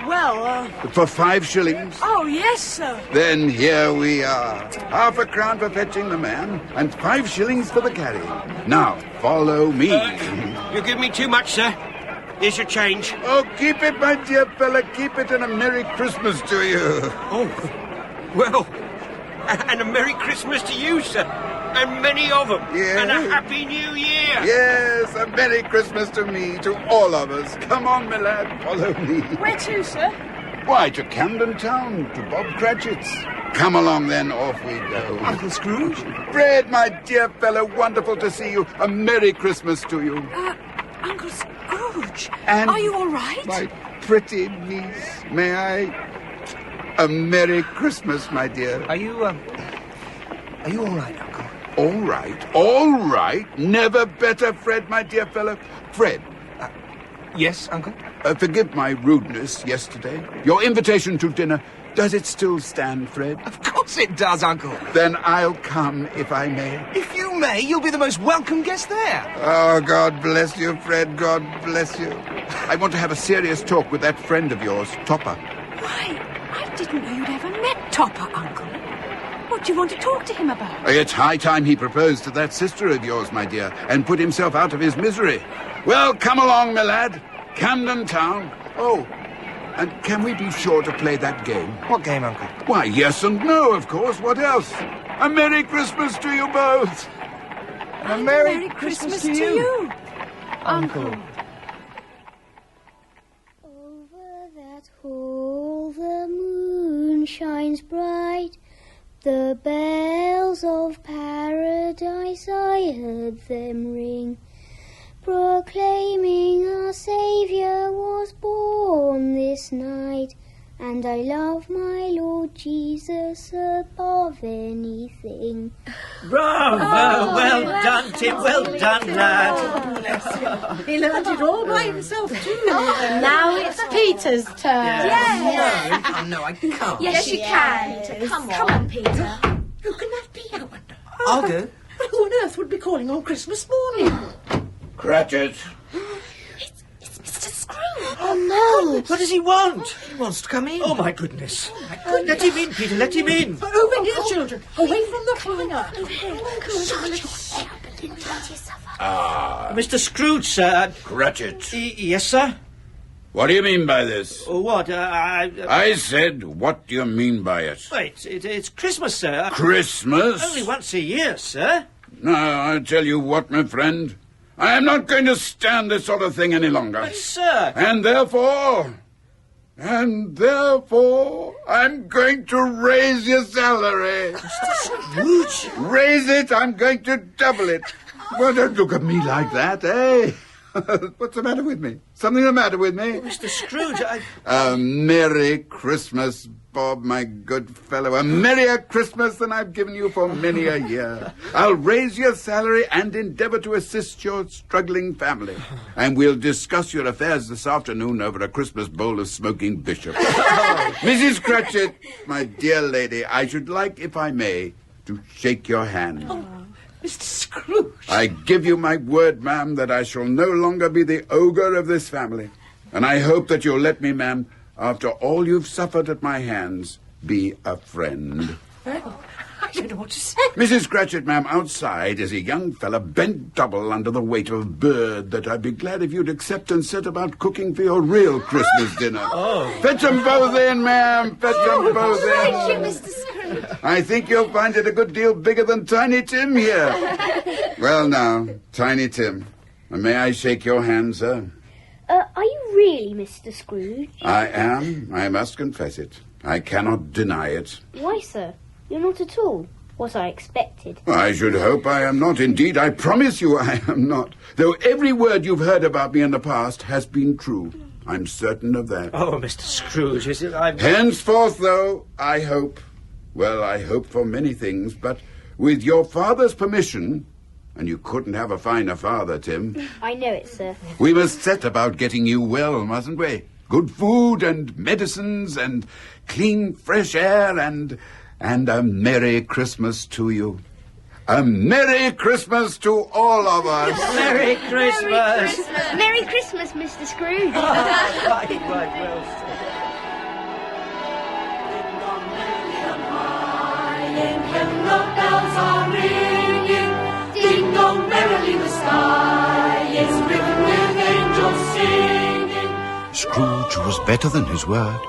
Well, For 5 shillings? Oh, yes, sir. Then here we are. Half a crown for fetching the man, and 5 shillings for the carrying. Now, follow me. You give me too much, sir. Here's your change. Oh, keep it, my dear fella. Keep it, and a Merry Christmas to you. Oh, well, and a Merry Christmas to you, sir. And many of them. Yes. And a Happy New Year. Yes, a Merry Christmas to me, to all of us. Come on, my lad, follow me. Where to, sir? Why, to Camden Town, to Bob Cratchit's. Come along, then, off we go. Uncle Scrooge? Fred, my dear fellow, wonderful to see you. A Merry Christmas to you. Uncle Scrooge, And are you all right? My pretty niece, may I? A Merry Christmas, my dear. Are you all right, Uncle? All right. Never better, Fred, my dear fellow. Fred. Yes, Uncle? Forgive my rudeness yesterday. Your invitation to dinner, does it still stand, Fred? Of course it does, Uncle. Then I'll come, if I may. If you may, you'll be the most welcome guest there. Oh, God bless you, Fred. God bless you. I want to have a serious talk with that friend of yours, Topper. Why, I didn't know you'd ever met Topper, Uncle. What do you want to talk to him about? It's high time he proposed to that sister of yours, my dear, and put himself out of his misery. Well, come along, my lad. Camden Town. Oh, and can we be sure to play that game? What game, Uncle? Why, yes and no, of course. What else? A Merry Christmas to you both. And a Merry Christmas to you, Uncle. Over that hall the moon shines bright. The bells of paradise I heard them ring, proclaiming our Saviour was born this night. and I love my Lord Jesus above anything. Bravo! Oh, well done, Tim. Well done, lad. He learned it all by himself, too. And now it's Peter's turn. No, oh, no, I can't. Yes, you can. Come on, Peter. Who can that be, I wonder? I'll go. Who on earth would be calling on Christmas morning? Cratchit. It's Mr. Scrooge. Oh, no. What does he want? He wants to come in. Oh, my goodness. Let him in, Peter. Let him in. Over here, children. Away from the fire. Mr. Scrooge, sir. Cratchit. Yes, sir? What do you mean by this? What? I said, what do you mean by it? Wait, it's Christmas, sir. Christmas? Only once a year, sir. No, I tell you what, my friend. I am not going to stand this sort of thing any longer. But, sir... And therefore, I'm going to raise your salary. Mr. Scrooge? Raise it, I'm going to double it. Well, don't look at me like that, eh? What's the matter with me? Something the matter with me? Mr. Scrooge, A Merry Christmas, Bob, my good fellow. A merrier Christmas than I've given you for many a year. I'll raise your salary and endeavour to assist your struggling family. And we'll discuss your affairs this afternoon over a Christmas bowl of smoking bishop. Mrs. Cratchit, my dear lady, I should like, if I may, to shake your hand. Mr. Scrooge. I give you my word, ma'am, that I shall no longer be the ogre of this family. And I hope that you'll let me, ma'am, after all you've suffered at my hands, be a friend. Well, I don't know what to say. Mrs. Cratchit, ma'am, outside is a young fella bent double under the weight of bird that I'd be glad if you'd accept and set about cooking for your real Christmas dinner. Oh. Fetch 'em both in, ma'am. Fetch 'em both in. Thank you, Mr. Scrooge. I think you'll find it a good deal bigger than Tiny Tim here. Well, now, Tiny Tim, may I shake your hand, sir? Are you really Mr. Scrooge? I am. I must confess it. I cannot deny it. Why, sir? You're not at all what I expected. I should hope I am not. Indeed, I promise you I am not. Though every word you've heard about me in the past has been true. I'm certain of that. Oh, Mr. Scrooge, is it... Henceforth, though, I hope... Well, I hope for many things, but with your father's permission... And you couldn't have a finer father, Tim. I know it, sir. We must set about getting you well, mustn't we? Good food and medicines and clean, fresh air and a Merry Christmas to you. A Merry Christmas to all of us. Merry Christmas. Merry Christmas, Mr. Scrooge. Right, well said. Ding dong merrily the sky is written with angels singing. Scrooge was better than his word,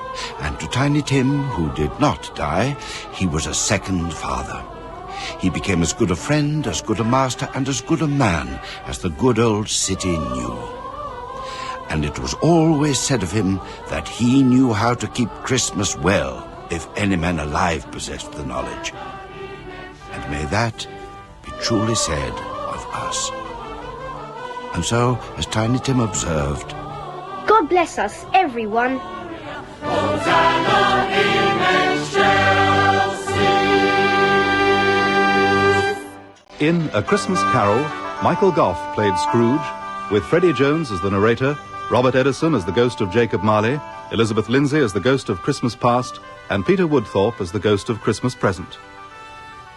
and to Tiny Tim, who did not die, he was a second father. He became as good a friend, as good a master, and as good a man as the good old city knew. And it was always said of him that he knew how to keep Christmas well, if any man alive possessed the knowledge. And may that be truly said of us. And so, as Tiny Tim observed, God bless us, everyone. Hosanna in excelsis. In A Christmas Carol, Michael Gough played Scrooge, with Freddie Jones as the narrator, Robert Edison as the ghost of Jacob Marley, Elizabeth Lindsay as the ghost of Christmas Past, and Peter Woodthorpe as the ghost of Christmas Present.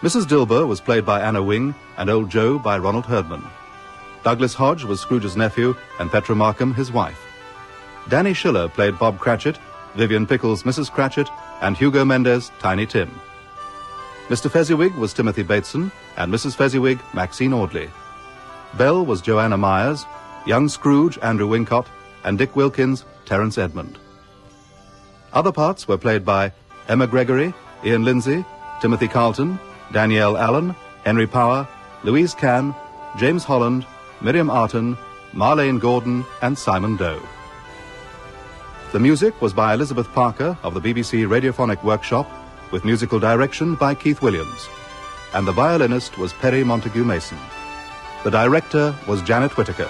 Mrs. Dilber was played by Anna Wing, and Old Joe by Ronald Herdman. Douglas Hodge was Scrooge's nephew, and Petra Markham his wife. Danny Schiller played Bob Cratchit, Vivian Pickles Mrs. Cratchit, and Hugo Mendez Tiny Tim. Mr. Fezziwig was Timothy Bateson, and Mrs. Fezziwig Maxine Audley. Belle was Joanna Myers, young Scrooge Andrew Wincott, and Dick Wilkins Terence Edmond. Other parts were played by Emma Gregory, Ian Lindsay, Timothy Carlton, Danielle Allen, Henry Power, Louise Cann, James Holland, Miriam Arton, Marlene Gordon, and Simon Doe. The music was by Elizabeth Parker of the BBC Radiophonic Workshop, with musical direction by Keith Williams. And the violinist was Perry Montague Mason. The director was Janet Whittaker.